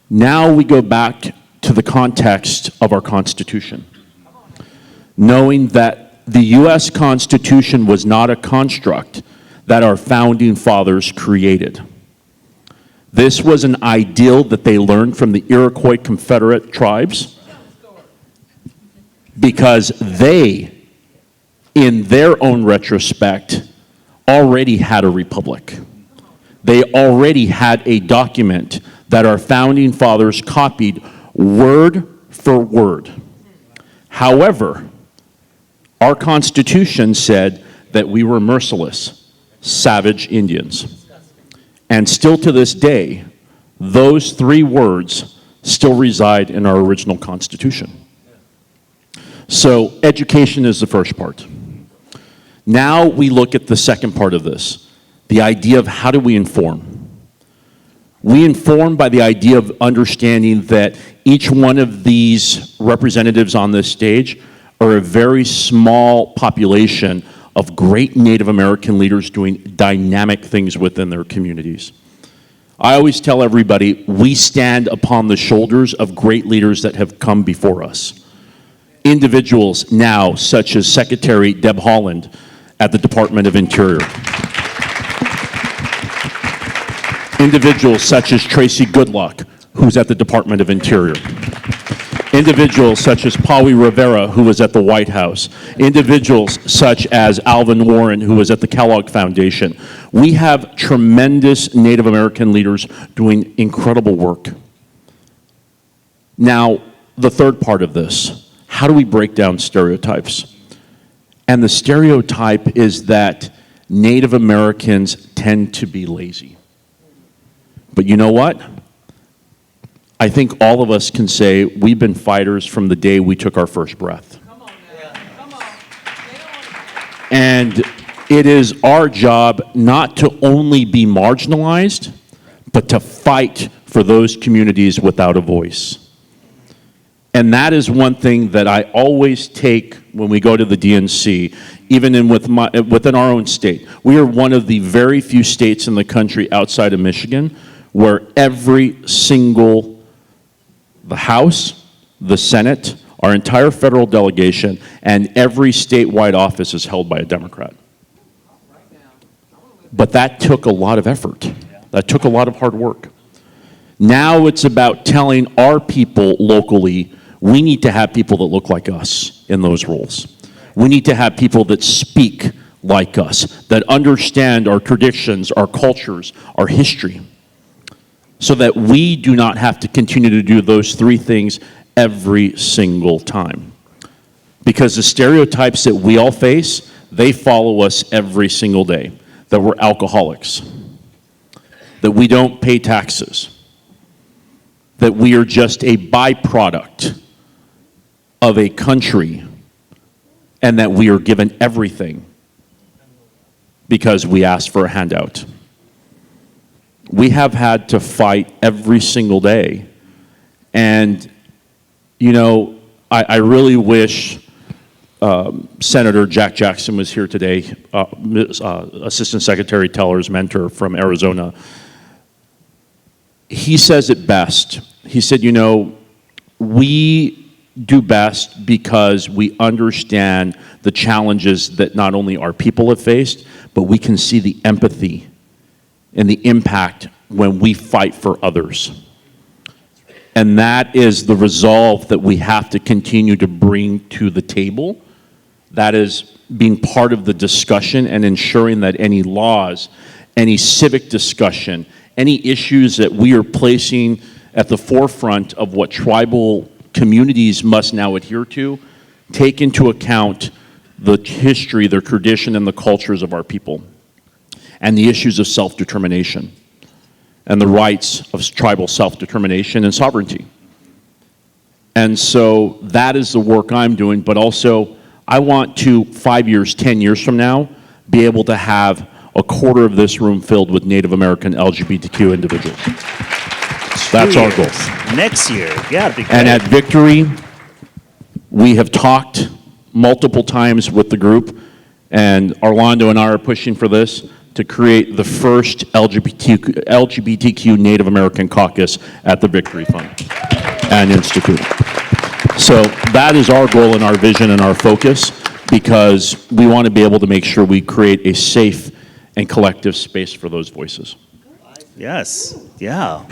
Now we go back to the context of our Constitution, knowing that the U.S. Constitution was not a construct that our founding fathers created. This was an ideal that they learned from the Iroquois Confederate tribes because they, in their own retrospect, already had a republic. They already had a document that our founding fathers copied word for word. However, our Constitution said that we were merciless, savage Indians. And still to this day, those 3 words still reside in our original Constitution. So education is the first part. Now we look at the second part of this, the idea of how do we inform. We inform by the idea of understanding that each one of these representatives on this stage are a very small population of great Native American leaders doing dynamic things within their communities. I always tell everybody, we stand upon the shoulders of great leaders that have come before us. Individuals now, such as Secretary Deb Haaland at the Department of Interior. Individuals such as Tracy Goodluck, who's at the Department of Interior. Individuals such as Paui Rivera, who was at the White House. Individuals such as Alvin Warren, who was at the Kellogg Foundation. We have tremendous Native American leaders doing incredible work. Now, the third part of this. How do we break down stereotypes? And the stereotype is that Native Americans tend to be lazy. But you know what? I think all of us can say we've been fighters from the day we took our first breath. And it is our job not to only be marginalized, but to fight for those communities without a voice. And that is one thing that I always take when we go to the DNC, even within our own state. We are one of the very few states in the country outside of Michigan where every single, the House, the Senate, our entire federal delegation, and every statewide office is held by a Democrat. But that took a lot of effort. That took a lot of hard work. Now it's about telling our people locally, we need to have people that look like us in those roles. We need to have people that speak like us, that understand our traditions, our cultures, our history, so that we do not have to continue to do those three things every single time. Because the stereotypes that we all face, they follow us every single day. That we're alcoholics, that we don't pay taxes, that we are just a byproduct of a country, and that we are given everything because we asked for a handout. We have had to fight every single day. And, you know, I really wish Senator Jack Jackson was here today, Assistant Secretary Teller's mentor from Arizona. He says it best. He said, you know, we do best because we understand the challenges that not only our people have faced, but we can see the empathy and the impact when we fight for others. And that is the resolve that we have to continue to bring to the table. That is being part of the discussion and ensuring that any laws, any civic discussion, any issues that we are placing at the forefront of what tribal communities must now adhere to, take into account the history, the tradition, and the cultures of our people, and the issues of self-determination, and the rights of tribal self-determination and sovereignty. And so that is the work I'm doing, but also I want to, 5 years, 10 years from now, be able to have a quarter of this room filled with Native American LGBTQ individuals. That's our goal. Next year, yeah. And at Victory, we have talked multiple times with the group, and Arlando and I are pushing for this, to create the first LGBTQ Native American caucus at the Victory Fund and Institute. So that is our goal and our vision and our focus, because we want to be able to make sure we create a safe and collective space for those voices. Yes, yeah.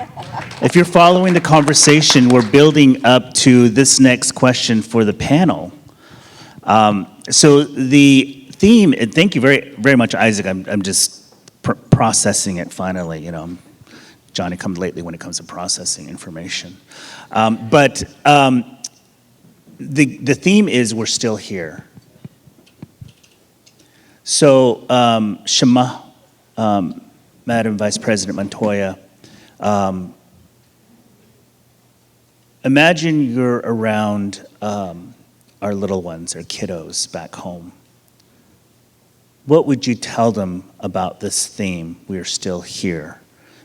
If you're following the conversation, we're building up to this next question for the panel. So the theme, and thank you very, very much, Isaac. I'm just processing it finally. You know, Johnny comes lately when it comes to processing information. But the theme is we're still here. So Shema, Madam Vice President Montoya, imagine you're around our little ones, our kiddos back home. What would you tell them about this theme, we're still here,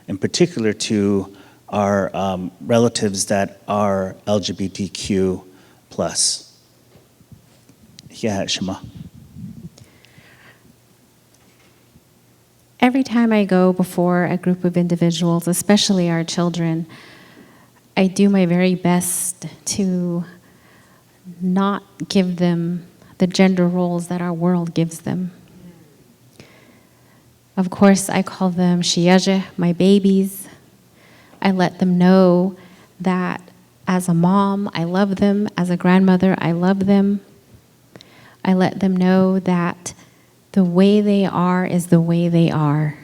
in particular to our relatives that are LGBTQ plus? Yeah, Shema. Every time I go before a group of individuals, especially our children, I do my very best to not give them the gender roles that our world gives them. Of course, I call them Shiaje, my babies. I let them know that as a mom, I love them. As a grandmother, I love them. I let them know that the way they are is the way they are.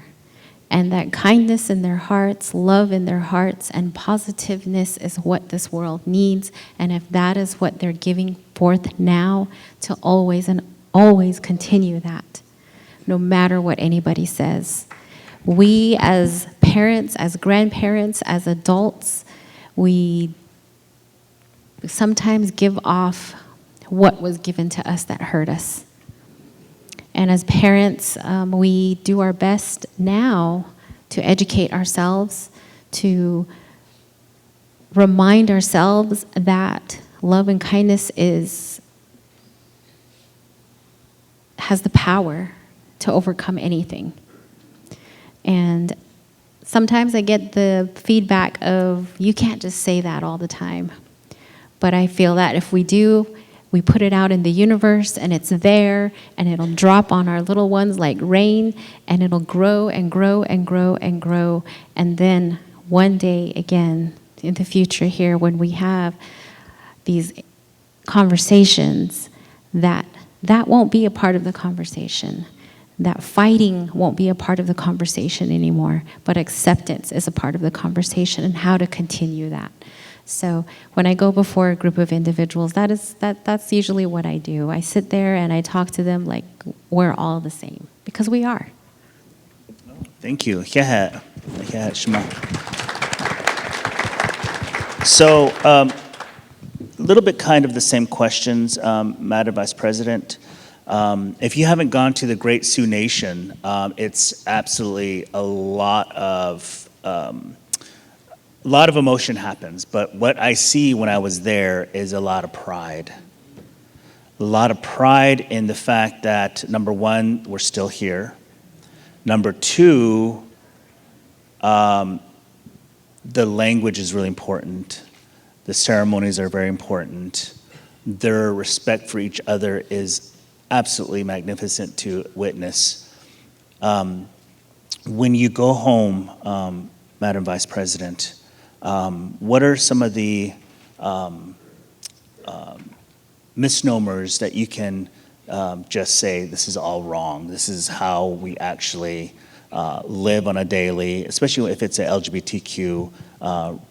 and that kindness in their hearts, love in their hearts, and positiveness is what this world needs. And if that is what they're giving forth now, to always and always continue that, no matter what anybody says. We as parents, as grandparents, as adults, we sometimes give off what was given to us that hurt us. And as parents, we do our best now to educate ourselves, to remind ourselves that love and kindness has the power to overcome anything. And sometimes I get the feedback of, you can't just say that all the time. But I feel that if we do, we put it out in the universe and it's there and it'll drop on our little ones like rain, and it'll grow and grow and grow and grow. And then one day again in the future here, when we have these conversations, that won't be a part of the conversation. That fighting won't be a part of the conversation anymore, but acceptance is a part of the conversation, and how to continue that. So when I go before a group of individuals, that's usually what I do. I sit there and I talk to them like we're all the same, because we are. Thank you. Yeah, Shema. So, a little bit kind of the same questions, Madam Vice President. If you haven't gone to the Great Sioux Nation, it's absolutely a lot of emotion happens. But what I see when I was there is a lot of pride. A lot of pride in the fact that, number one, we're still here. Number two, the language is really important. The ceremonies are very important. Their respect for each other is absolutely magnificent to witness. When you go home, Madam Vice President, what are some of the misnomers that you can just say, this is all wrong, this is how we actually live on a daily, especially if it's an LGBTQ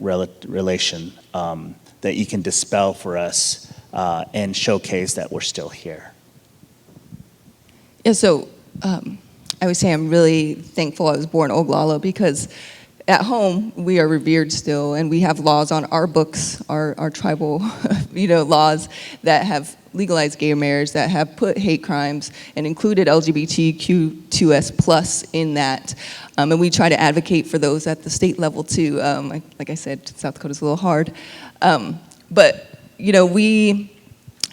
relation, that you can dispel for us and showcase that we're still here? Yeah, so I would say I'm really thankful I was born Ogallala, because at home we are revered still, and we have laws on our books, our tribal laws that have legalized gay marriage, that have put hate crimes and included LGBTQ2S+ in that. And we try to advocate for those at the state level too. Like I said, South Dakota's a little hard. But we,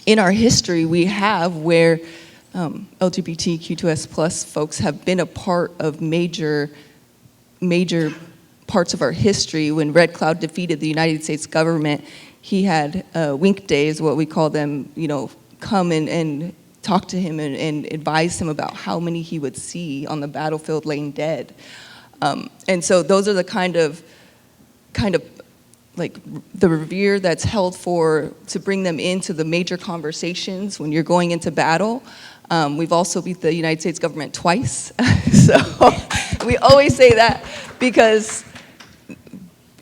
in our history, we have where LGBTQ2S+ folks have been a part of major parts of our history. When Red Cloud defeated the United States government, he had wink days, what we call them, come and talk to him and advise him about how many he would see on the battlefield laying dead. And so those are the kind of like the revere that's held to bring them into the major conversations when you're going into battle. We've also beat the United States government twice. So we always say that because,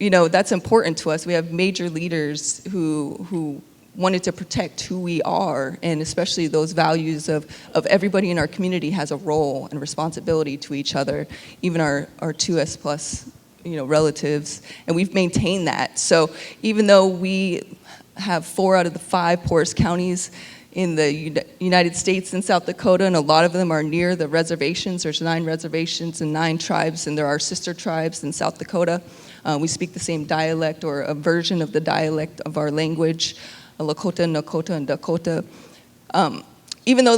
that's important to us. We have major leaders who wanted to protect who we are, and especially those values of everybody in our community has a role and responsibility to each other, even our 2S+ relatives, and we've maintained that. So even though we have 4 out of the 5 poorest counties in the United States and South Dakota, and a lot of them are near the reservations. There's 9 reservations and 9 tribes, and there are sister tribes in South Dakota. We speak the same dialect or a version of the dialect of our language, Lakota, Nakota, and Dakota. Even though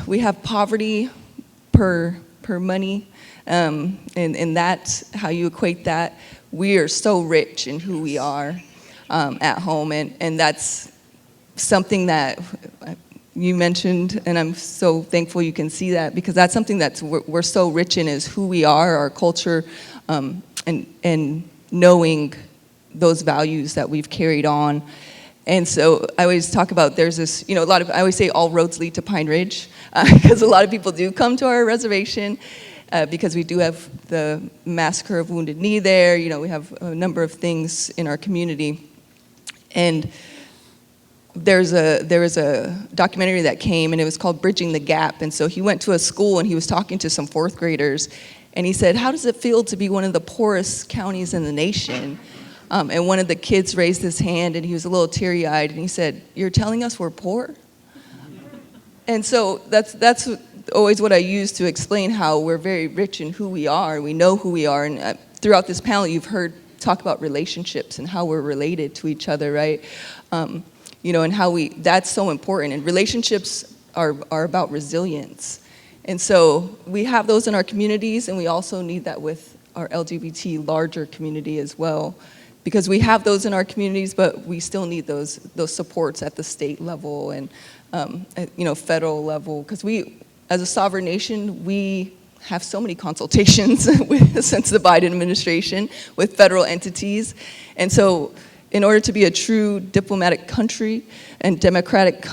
we have poverty per money, and that's how you equate that, we are so rich in who we are at home, and that's something that you mentioned, and I'm so thankful you can see that, because that's something that we're so rich in, is who we are, our culture, and knowing those values that we've carried on. And so I always talk about, there's this, I always say all roads lead to Pine Ridge, because a lot of people do come to our reservation, because we do have the massacre of Wounded Knee there. You know, we have a number of things in our community. And there was a documentary that came, and it was called Bridging the Gap. And so he went to a school and he was talking to some fourth graders, and he said, how does it feel to be one of the poorest counties in the nation? And one of the kids raised his hand, and he was a little teary-eyed, and he said, you're telling us we're poor? And so that's always what I use to explain how we're very rich in who we are. We know who we are, and throughout this panel, you've heard talk about relationships and how we're related to each other, right? You know, and how that's so important. And relationships are about resilience. And so we have those in our communities, and we also need that with our LGBT larger community as well. Because we have those in our communities, but we still need those supports at the state level and you know, federal level. Because we, as a sovereign nation, we have so many consultations since the Biden administration with federal entities. And so in order to be a true diplomatic country and democratic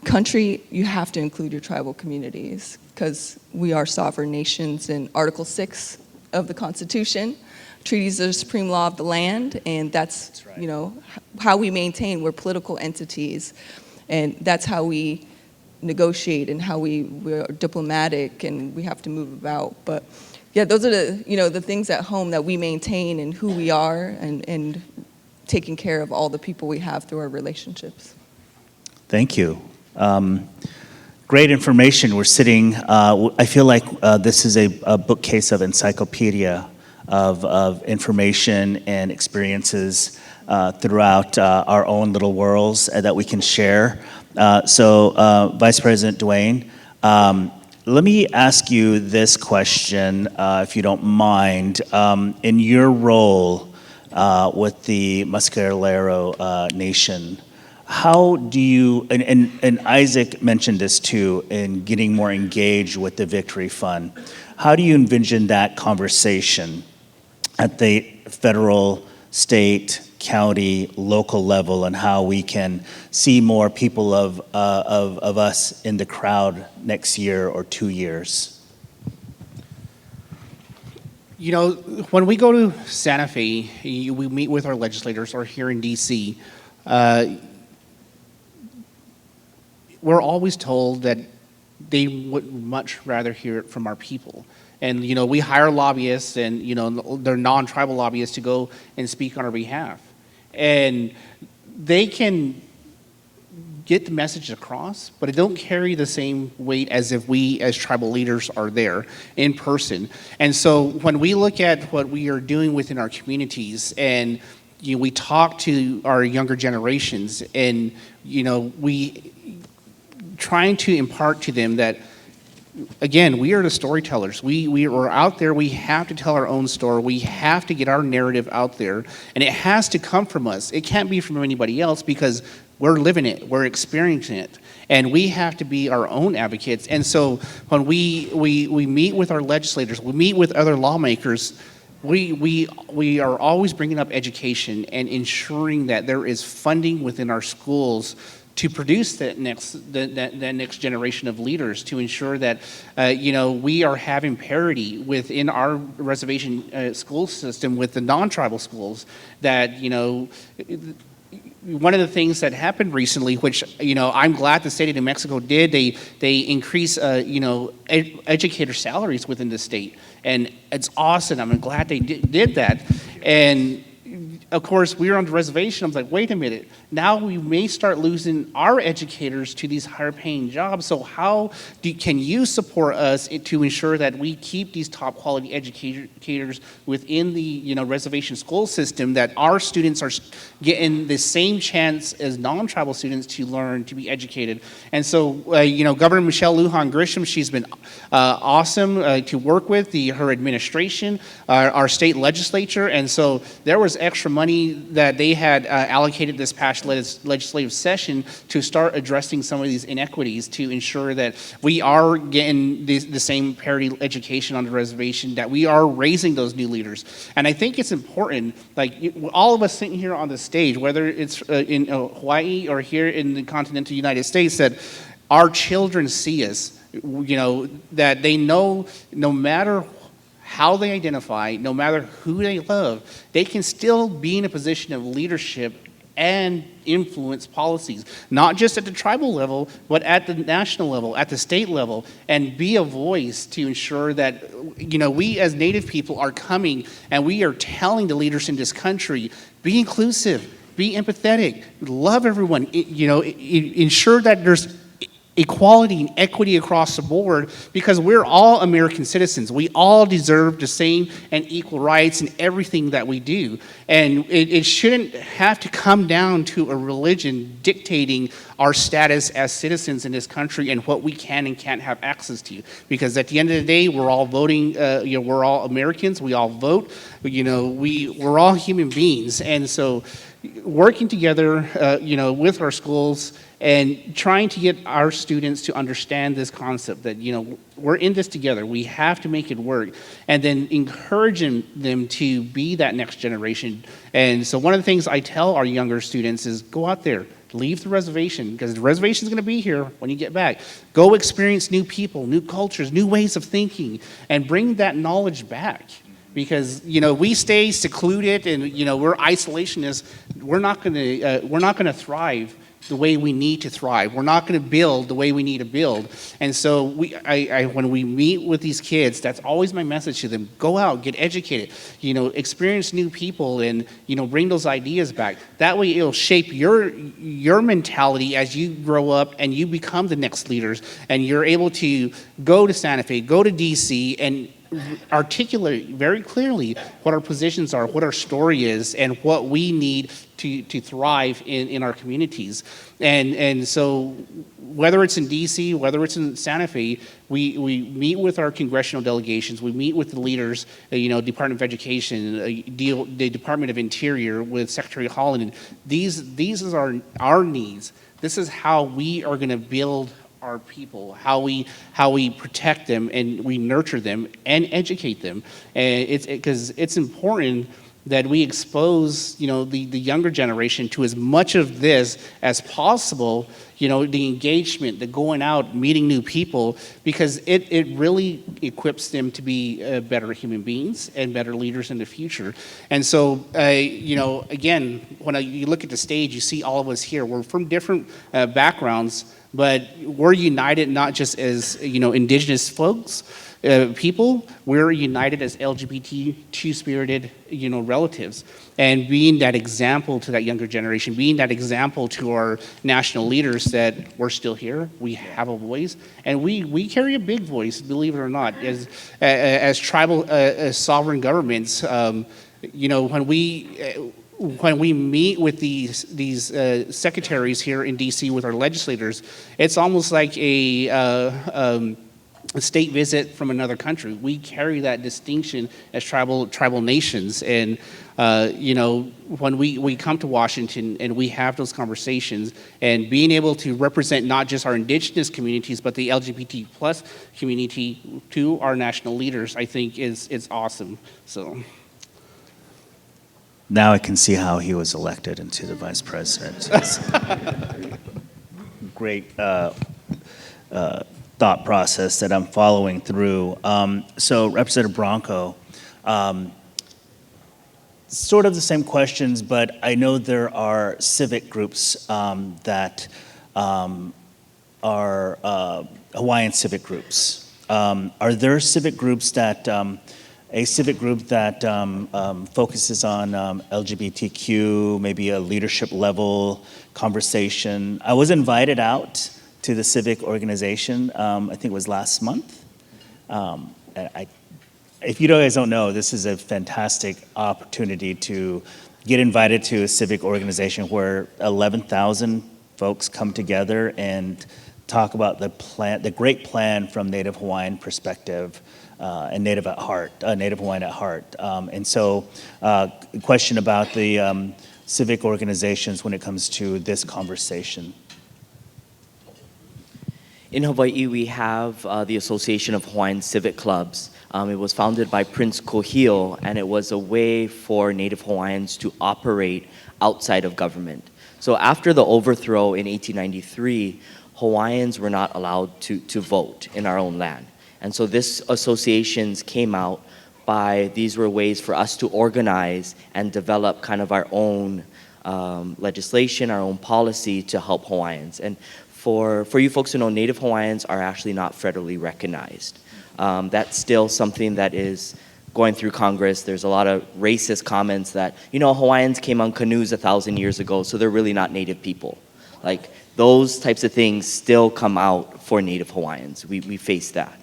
country, you have to include your tribal communities, because we are sovereign nations. In Article 6 of the Constitution, treaties are the supreme law of the land, and that's right. You know, how we maintain, we're political entities, and that's how we negotiate and how we're diplomatic, and we have to move about. But yeah, those are the, you know, the things at home that we maintain and who we are, and taking care of all the people we have through our relationships. Thank you. Great information. We're sitting, I feel like this is a bookcase of encyclopedia of information and experiences throughout our own little worlds that we can share. So Vice President Duane, let me ask you this question, if you don't mind. In your role with the Mescalero Nation, how do you, and Isaac mentioned this too, in getting more engaged with the Victory Fund, how do you envision that conversation at the federal, state, county, local level, and how we can see more people of us in the crowd next year or 2 years? You know, when we go to Santa Fe, we meet with our legislators, or here in DC, we're always told that they would much rather hear it from our people. And, you know, we hire lobbyists, and, you know, they're non-tribal lobbyists to go and speak on our behalf. And they can get the message across, but it don't carry the same weight as if we as tribal leaders are there in person. And so when we look at what we are doing within our communities, and you know, we talk to our younger generations, and you know, we trying to impart to them that, again, we are the storytellers. We are out there. We have to tell our own story. We have to get our narrative out there, and it has to come from us. It can't be from anybody else, because we're living it, we're experiencing it, and we have to be our own advocates. And so when we meet with our legislators, we meet with other lawmakers, we are always bringing up education and ensuring that there is funding within our schools to produce that next generation of leaders, to ensure that you know, we are having parity within our reservation school system with the non-tribal schools. That, you know, one of the things that happened recently, which, you know, I'm glad the state of New Mexico did, they increase you know, educator salaries within the state, and it's awesome. I'm glad they did that. And of course, we were on the reservation. I was like, wait a minute. Now we may start losing our educators to these higher paying jobs. So how can you support us to ensure that we keep these top quality educators within the, you know, reservation school system, that our students are getting the same chance as non-tribal students to learn, to be educated? And so, you know, Governor Michelle Lujan Grisham, she's been awesome to work with, her administration, our state legislature. And so there was extra money that they had allocated this past legislative session to start addressing some of these inequities, to ensure that we are getting the same parity education on the reservation, that we are raising those new leaders. And I think it's important, like all of us sitting here on the stage, whether it's in Hawaii or here in the continental United States, that our children see us, you know, that they know no matter how they identify, no matter who they love, they can still be in a position of leadership and influence policies, not just at the tribal level, but at the national level, at the state level, and be a voice to ensure that, we as Native people are coming and we are telling the leaders in this country, be inclusive, be empathetic, love everyone, ensure that there's equality and equity across the board, because we're all American citizens. We all deserve the same and equal rights in everything that we do. And it shouldn't have to come down to a religion dictating our status as citizens in this country and what we can and can't have access to. Because at the end of the day, we're all voting, we're all Americans, we all vote, we're all human beings. And so working together, with our schools and trying to get our students to understand this concept that, we're in this together, we have to make it work, and then encouraging them to be that next generation. And so one of the things I tell our younger students is go out there, leave the reservation, because the reservation is going to be here when you get back. Go experience new people, new cultures, new ways of thinking, and bring that knowledge back. Because we stay secluded and we're isolationists. We're not going to thrive the way we need to thrive. We're not going to build the way we need to build. And so when we meet with these kids, that's always my message to them: go out, get educated, experience new people, and bring those ideas back. That way, it'll shape your mentality as you grow up and you become the next leaders, and you're able to go to Santa Fe, go to DC, and articulate very clearly what our positions are, what our story is, and what we need to thrive in our communities. And so whether it's in DC, whether it's in Santa Fe, we meet with our congressional delegations, we meet with the leaders, Department of Education, the Department of Interior with Secretary Holland. And these are our needs. This is how we are going to build our people, how we protect them and we nurture them and educate them. And because it's important that we expose the younger generation to as much of this as possible, the engagement, the going out, meeting new people, because it really equips them to be better human beings and better leaders in the future. And so, again, when you look at the stage, you see all of us here. We're from different backgrounds, but we're united not just as Indigenous folks, people. We're united as LGBTQ spirited relatives, and being that example to that younger generation, being that example to our national leaders that we're still here, we have a voice, and we carry a big voice, believe it or not, as tribal as sovereign governments. When we meet with these secretaries here in DC with our legislators, it's almost like a state visit from another country. We carry that distinction as tribal nations, and when we come to Washington and we have those conversations, and being able to represent not just our Indigenous communities but the LGBT plus community to our national leaders, I think is awesome. So. Now I can see how he was elected into the vice president. Great thought process that I'm following through. So Representative Branco, sort of the same questions, but I know there are civic groups that are Hawaiian civic groups. Are there civic groups that a civic group that focuses on LGBTQ, maybe a leadership level conversation? I was invited out to the civic organization, I think it was last month. If you guys don't know, this is a fantastic opportunity to get invited to a civic organization where 11,000 folks come together and talk about the great plan from Native Hawaiian perspective. And Native Hawaiian at heart. And so, question about the civic organizations when it comes to this conversation. In Hawaii, we have the Association of Hawaiian Civic Clubs. It was founded by Prince Kohil, and it was a way for Native Hawaiians to operate outside of government. So after the overthrow in 1893, Hawaiians were not allowed to vote in our own land. And so this associations came out by these were ways for us to organize and develop kind of our own legislation, our own policy to help Hawaiians. And for you folks to know, Native Hawaiians are actually not federally recognized. That's still something that is going through Congress. There's a lot of racist comments that, you know, Hawaiians came on canoes 1,000 years ago, so they're really not Native people. Like, those types of things still come out for Native Hawaiians. We face that.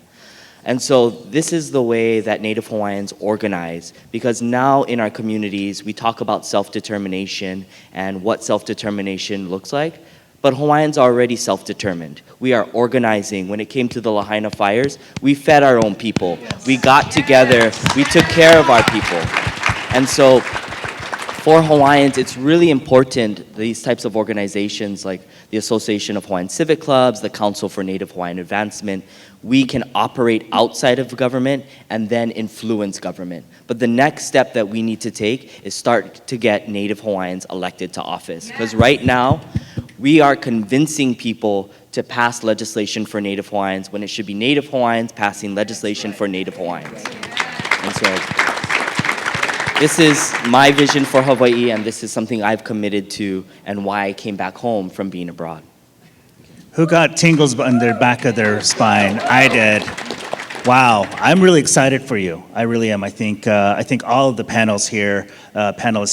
And so this is the way that Native Hawaiians organize, because now in our communities, we talk about self-determination and what self-determination looks like, but Hawaiians are already self-determined. We are organizing. When it came to the Lahaina fires, we fed our own people. We got together, we took care of our people. And so for Hawaiians, it's really important, these types of organizations like the Association of Hawaiian Civic Clubs, the Council for Native Hawaiian Advancement, we can operate outside of government and then influence government. But the next step that we need to take is start to get Native Hawaiians elected to office. Because right now, we are convincing people to pass legislation for Native Hawaiians when it should be Native Hawaiians passing legislation for Native Hawaiians. And so this is my vision for Hawaii, and this is something I've committed to and why I came back home from being abroad. Who got tingles on their back of their spine? I did. Wow, I'm really excited for you. I really am. I think all of the panelists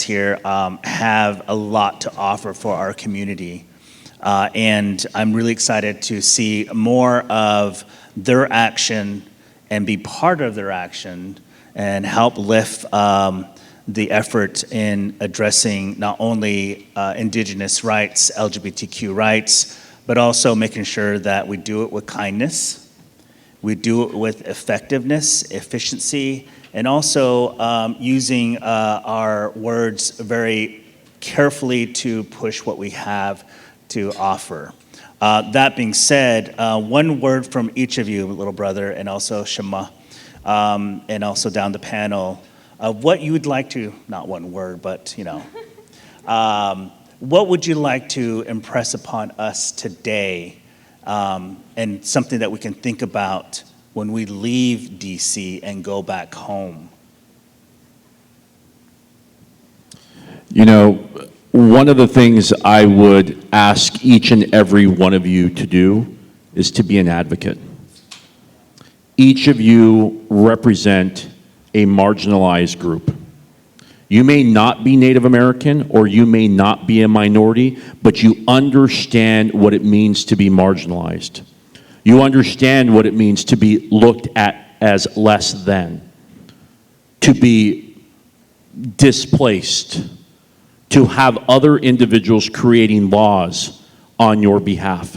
here have a lot to offer for our community. And I'm really excited to see more of their action and be part of their action and help lift the effort in addressing not only Indigenous rights, LGBTQ rights, but also making sure that we do it with kindness, we do it with effectiveness, efficiency, and also using our words very carefully to push what we have to offer. That being said, one word from each of you, little brother, and also Shema, and also down the panel, what you would like to, not one word, but you know, what would you like to impress upon us today, and something that we can think about when we leave DC and go back home? You know, one of the things I would ask each and every one of you to do is to be an advocate. Each of you represent a marginalized group. You may not be Native American or you may not be a minority, but you understand what it means to be marginalized. You understand what it means to be looked at as less than, to be displaced, to have other individuals creating laws on your behalf,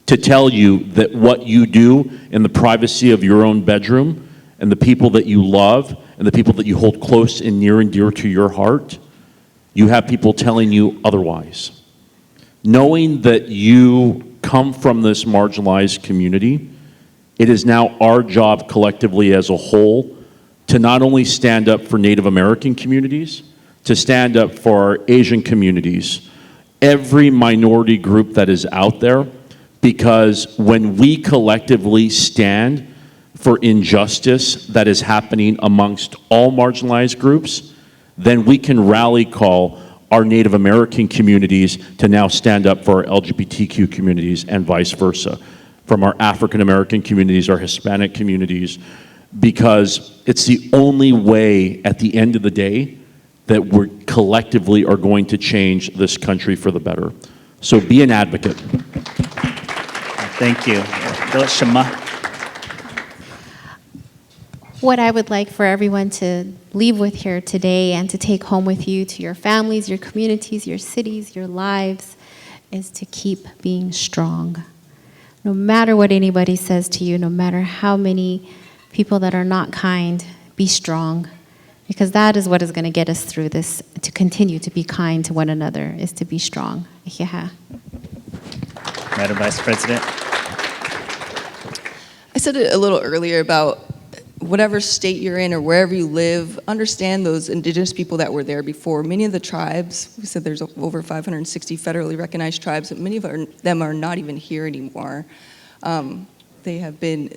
to tell you that what you do in the privacy of your own bedroom and the people that you love and the people that you hold close and near and dear to your heart, you have people telling you otherwise. Knowing that you come from this marginalized community, it is now our job collectively as a whole to not only stand up for Native American communities, to stand up for our Asian communities, every minority group that is out there, because when we collectively stand for injustice that is happening amongst all marginalized groups, then we can rally call our Native American communities to now stand up for our LGBTQ communities and vice versa, from our African American communities, our Hispanic communities, because it's the only way at the end of the day that we collectively are going to change this country for the better. So be an advocate. Thank you. Shema. What I would like for everyone to leave with here today and to take home with you to your families, your communities, your cities, your lives, is to keep being strong. No matter what anybody says to you, no matter how many people that are not kind, be strong. Because that is what is going to get us through this, to continue to be kind to one another, is to be strong. Yeah. Madam Vice President. I said it a little earlier about whatever state you're in or wherever you live, understand those Indigenous people that were there before. Many of the tribes, we said there's over 560 federally recognized tribes, but many of them are not even here anymore. They have been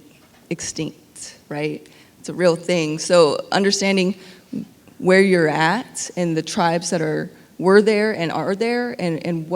extinct, right? It's a real thing. So understanding where you're at and the tribes that were there and are there, and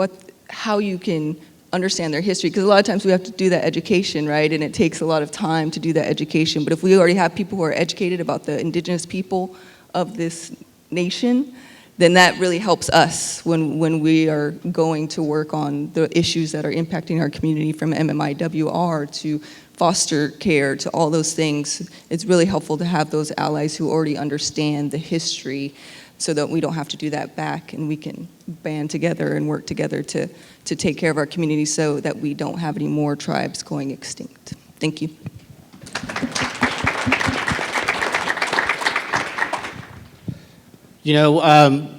how you can understand their history, because a lot of times we have to do that education, right? And it takes a lot of time to do that education. But if we already have people who are educated about the indigenous people of this nation, then that really helps us when we are going to work on the issues that are impacting our community, from MMIWR to foster care to all those things. It's really helpful to have those allies who already understand the history, so that we don't have to do that back, and we can band together and work together to take care of our community so that we don't have any more tribes going extinct. Thank you. You know,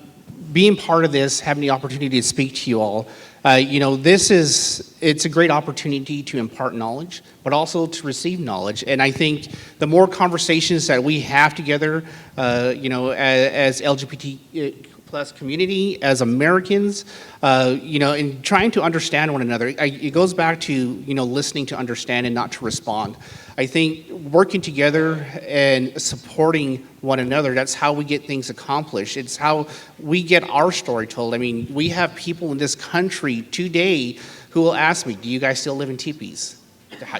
being part of this, having the opportunity to speak to you all, you know, it's a great opportunity to impart knowledge, but also to receive knowledge. And I think the more conversations that we have together, you know, as LGBT plus community, as Americans, you know, and trying to understand one another, it goes back to, you know, listening to understand and not to respond. I think working together and supporting one another, that's how we get things accomplished. It's how we get our story told. I mean, we have people in this country today who will ask me, do you guys still live in teepees?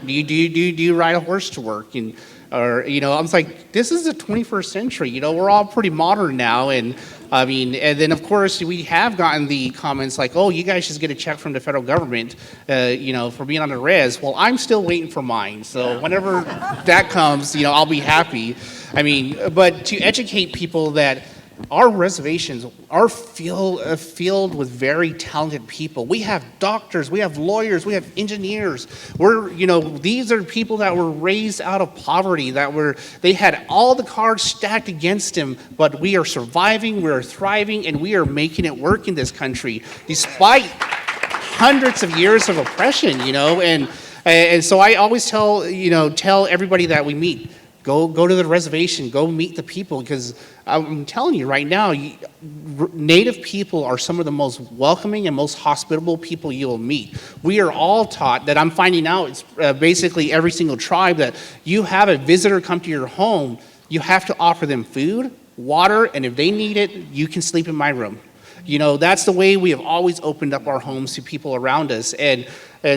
Do you ride a horse to work? And, or, you know, I was like, this is the 21st century. You know, we're all pretty modern now. And I mean, and then of course we have gotten the comments like, oh, you guys just get a check from the federal government, you know, for being on the res. Well, I'm still waiting for mine. So whenever that comes, you know, I'll be happy. I mean, but to educate people that our reservations are filled with very talented people. We have doctors, we have lawyers, we have engineers. You know, these are people that were raised out of poverty, they had all the cards stacked against them, but we are surviving, we are thriving, and we are making it work in this country, despite hundreds of years of oppression, you know, and so I always tell everybody that we meet, go to the reservation, go meet the people, because I'm telling you right now, Native people are some of the most welcoming and most hospitable people you'll meet. We are all taught that, I'm finding out, it's basically every single tribe, that you have a visitor come to your home, you have to offer them food, water, and if they need it, you can sleep in my room. You know, that's the way we have always opened up our homes to people around us. And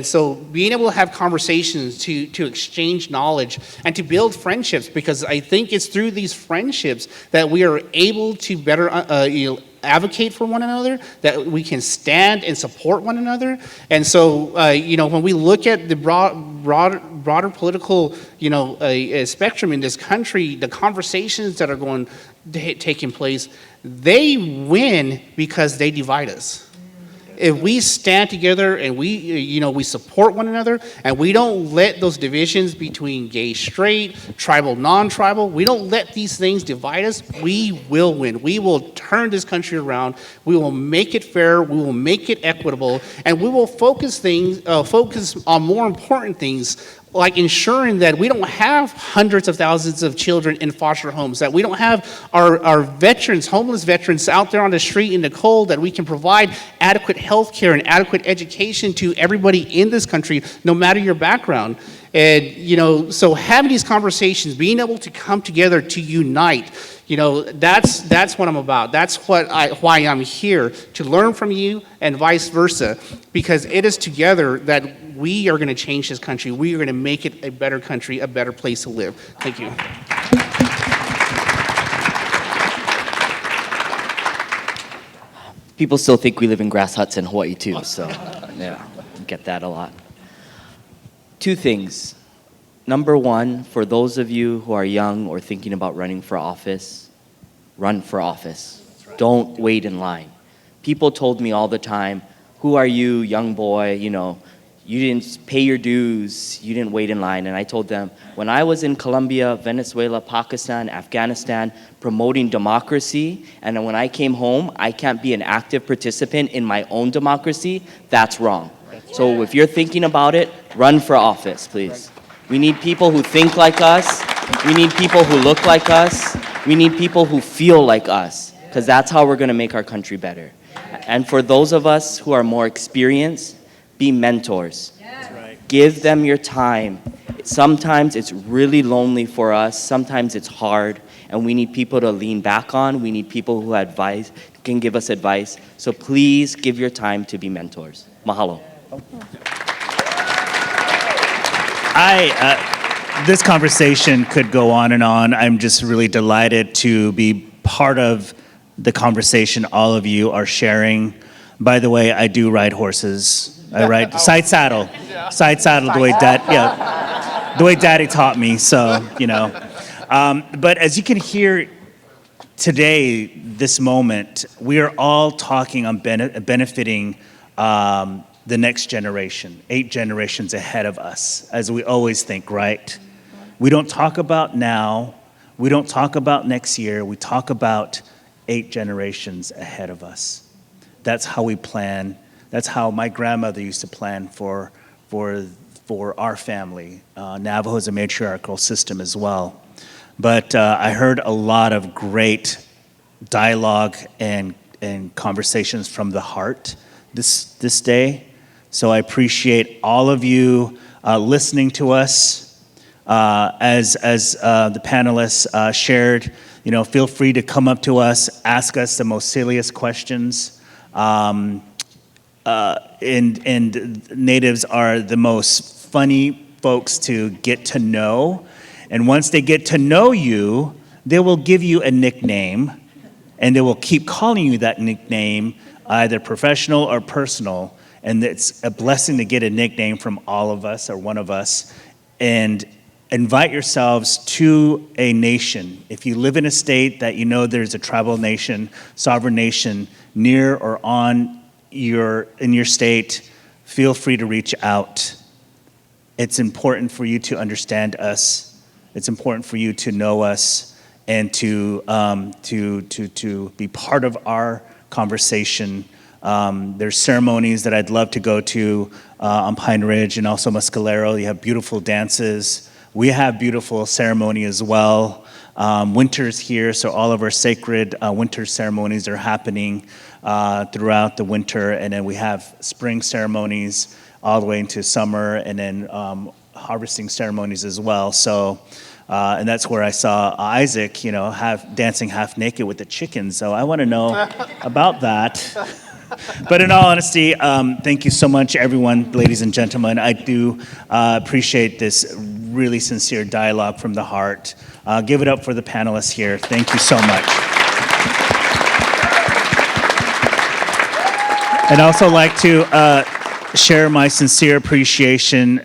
so being able to have conversations, to exchange knowledge, and to build friendships, because I think it's through these friendships that we are able to better advocate for one another, that we can stand and support one another. And so, you know, when we look at the broader political, you know, spectrum in this country, the conversations that are taking place, they win because they divide us. If we stand together and we support one another, and we don't let those divisions between gay, straight, tribal, non-tribal, we don't let these things divide us, we will win. We will turn this country around. We will make it fair. We will make it equitable, and we will focus on more important things, like ensuring that we don't have hundreds of thousands of children in foster homes, that we don't have our veterans, homeless veterans out there on the street in the cold, that we can provide adequate health care and adequate education to everybody in this country, no matter your background. And, you know, so having these conversations, being able to come together to unite, you know, that's what I'm about. That's why I'm here, to learn from you and vice versa, because it is together that we are going to change this country. We are going to make it a better country, a better place to live. Thank you. People still think we live in grass huts in Hawaii too, so yeah, get that a lot. Two things. Number one, for those of you who are young or thinking about running for office, run for office. Don't wait in line. People told me all the time, who are you, young boy, you know, you didn't pay your dues, you didn't wait in line. And I told them, when I was in Colombia, Venezuela, Pakistan, Afghanistan, promoting democracy, and then when I came home, I can't be an active participant in my own democracy, that's wrong. So if you're thinking about it, run for office, please. We need people who think like us. We need people who look like us. We need people who feel like us, because that's how we're going to make our country better. And for those of us who are more experienced, be mentors. Give them your time. Sometimes it's really lonely for us. Sometimes it's hard, and we need people to lean back on. We need people who can give us advice. So please give your time to be mentors. Mahalo. This conversation could go on and on. I'm just really delighted to be part of the conversation all of you are sharing. By the way, I do ride horses. I ride side saddle the way Daddy taught me. So, but as you can hear today, this moment, we are all talking on benefiting the next generation, 8 generations ahead of us, as we always think, right? We don't talk about now. We don't talk about next year. We talk about 8 generations ahead of us. That's how we plan. That's how my grandmother used to plan for our family. Navajo is a matriarchal system as well. But I heard a lot of great dialogue and conversations from the heart this day. So I appreciate all of you listening to us. As the panelists shared, feel free to come up to us, ask us the most silliest questions. And natives are the most funny folks to get to know. And once they get to know you, they will give you a nickname, and they will keep calling you that nickname, either professional or personal. And it's a blessing to get a nickname from all of us or one of us. And invite yourselves to a nation. If you live in a state that there's a tribal nation, sovereign nation near or in your state, feel free to reach out. It's important for you to understand us. It's important for you to know us and to be part of our conversation. There's ceremonies that I'd love to go to on Pine Ridge and also Mescalero. You have beautiful dances. We have beautiful ceremony as well. Winter's here, so all of our sacred winter ceremonies are happening throughout the winter, and then we have spring ceremonies all the way into summer, and then harvesting ceremonies as well. So, and that's where I saw Isaac, dancing half naked with the chickens. So I want to know about that. But in all honesty, thank you so much, everyone, ladies and gentlemen. I do appreciate this really sincere dialogue from the heart. Give it up for the panelists here. Thank you so much. I'd also like to share my sincere appreciation,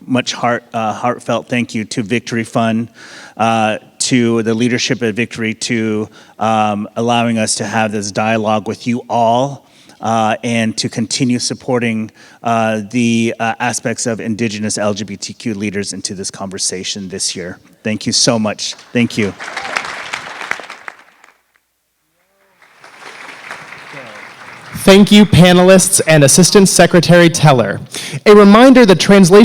much heartfelt thank you to Victory Fund, to the leadership at Victory, to allowing us to have this dialogue with you all, and to continue supporting the aspects of Indigenous LGBTQ leaders into this conversation this year. Thank you so much. Thank you. Thank you, panelists and Assistant Secretary Teller. A reminder, the translation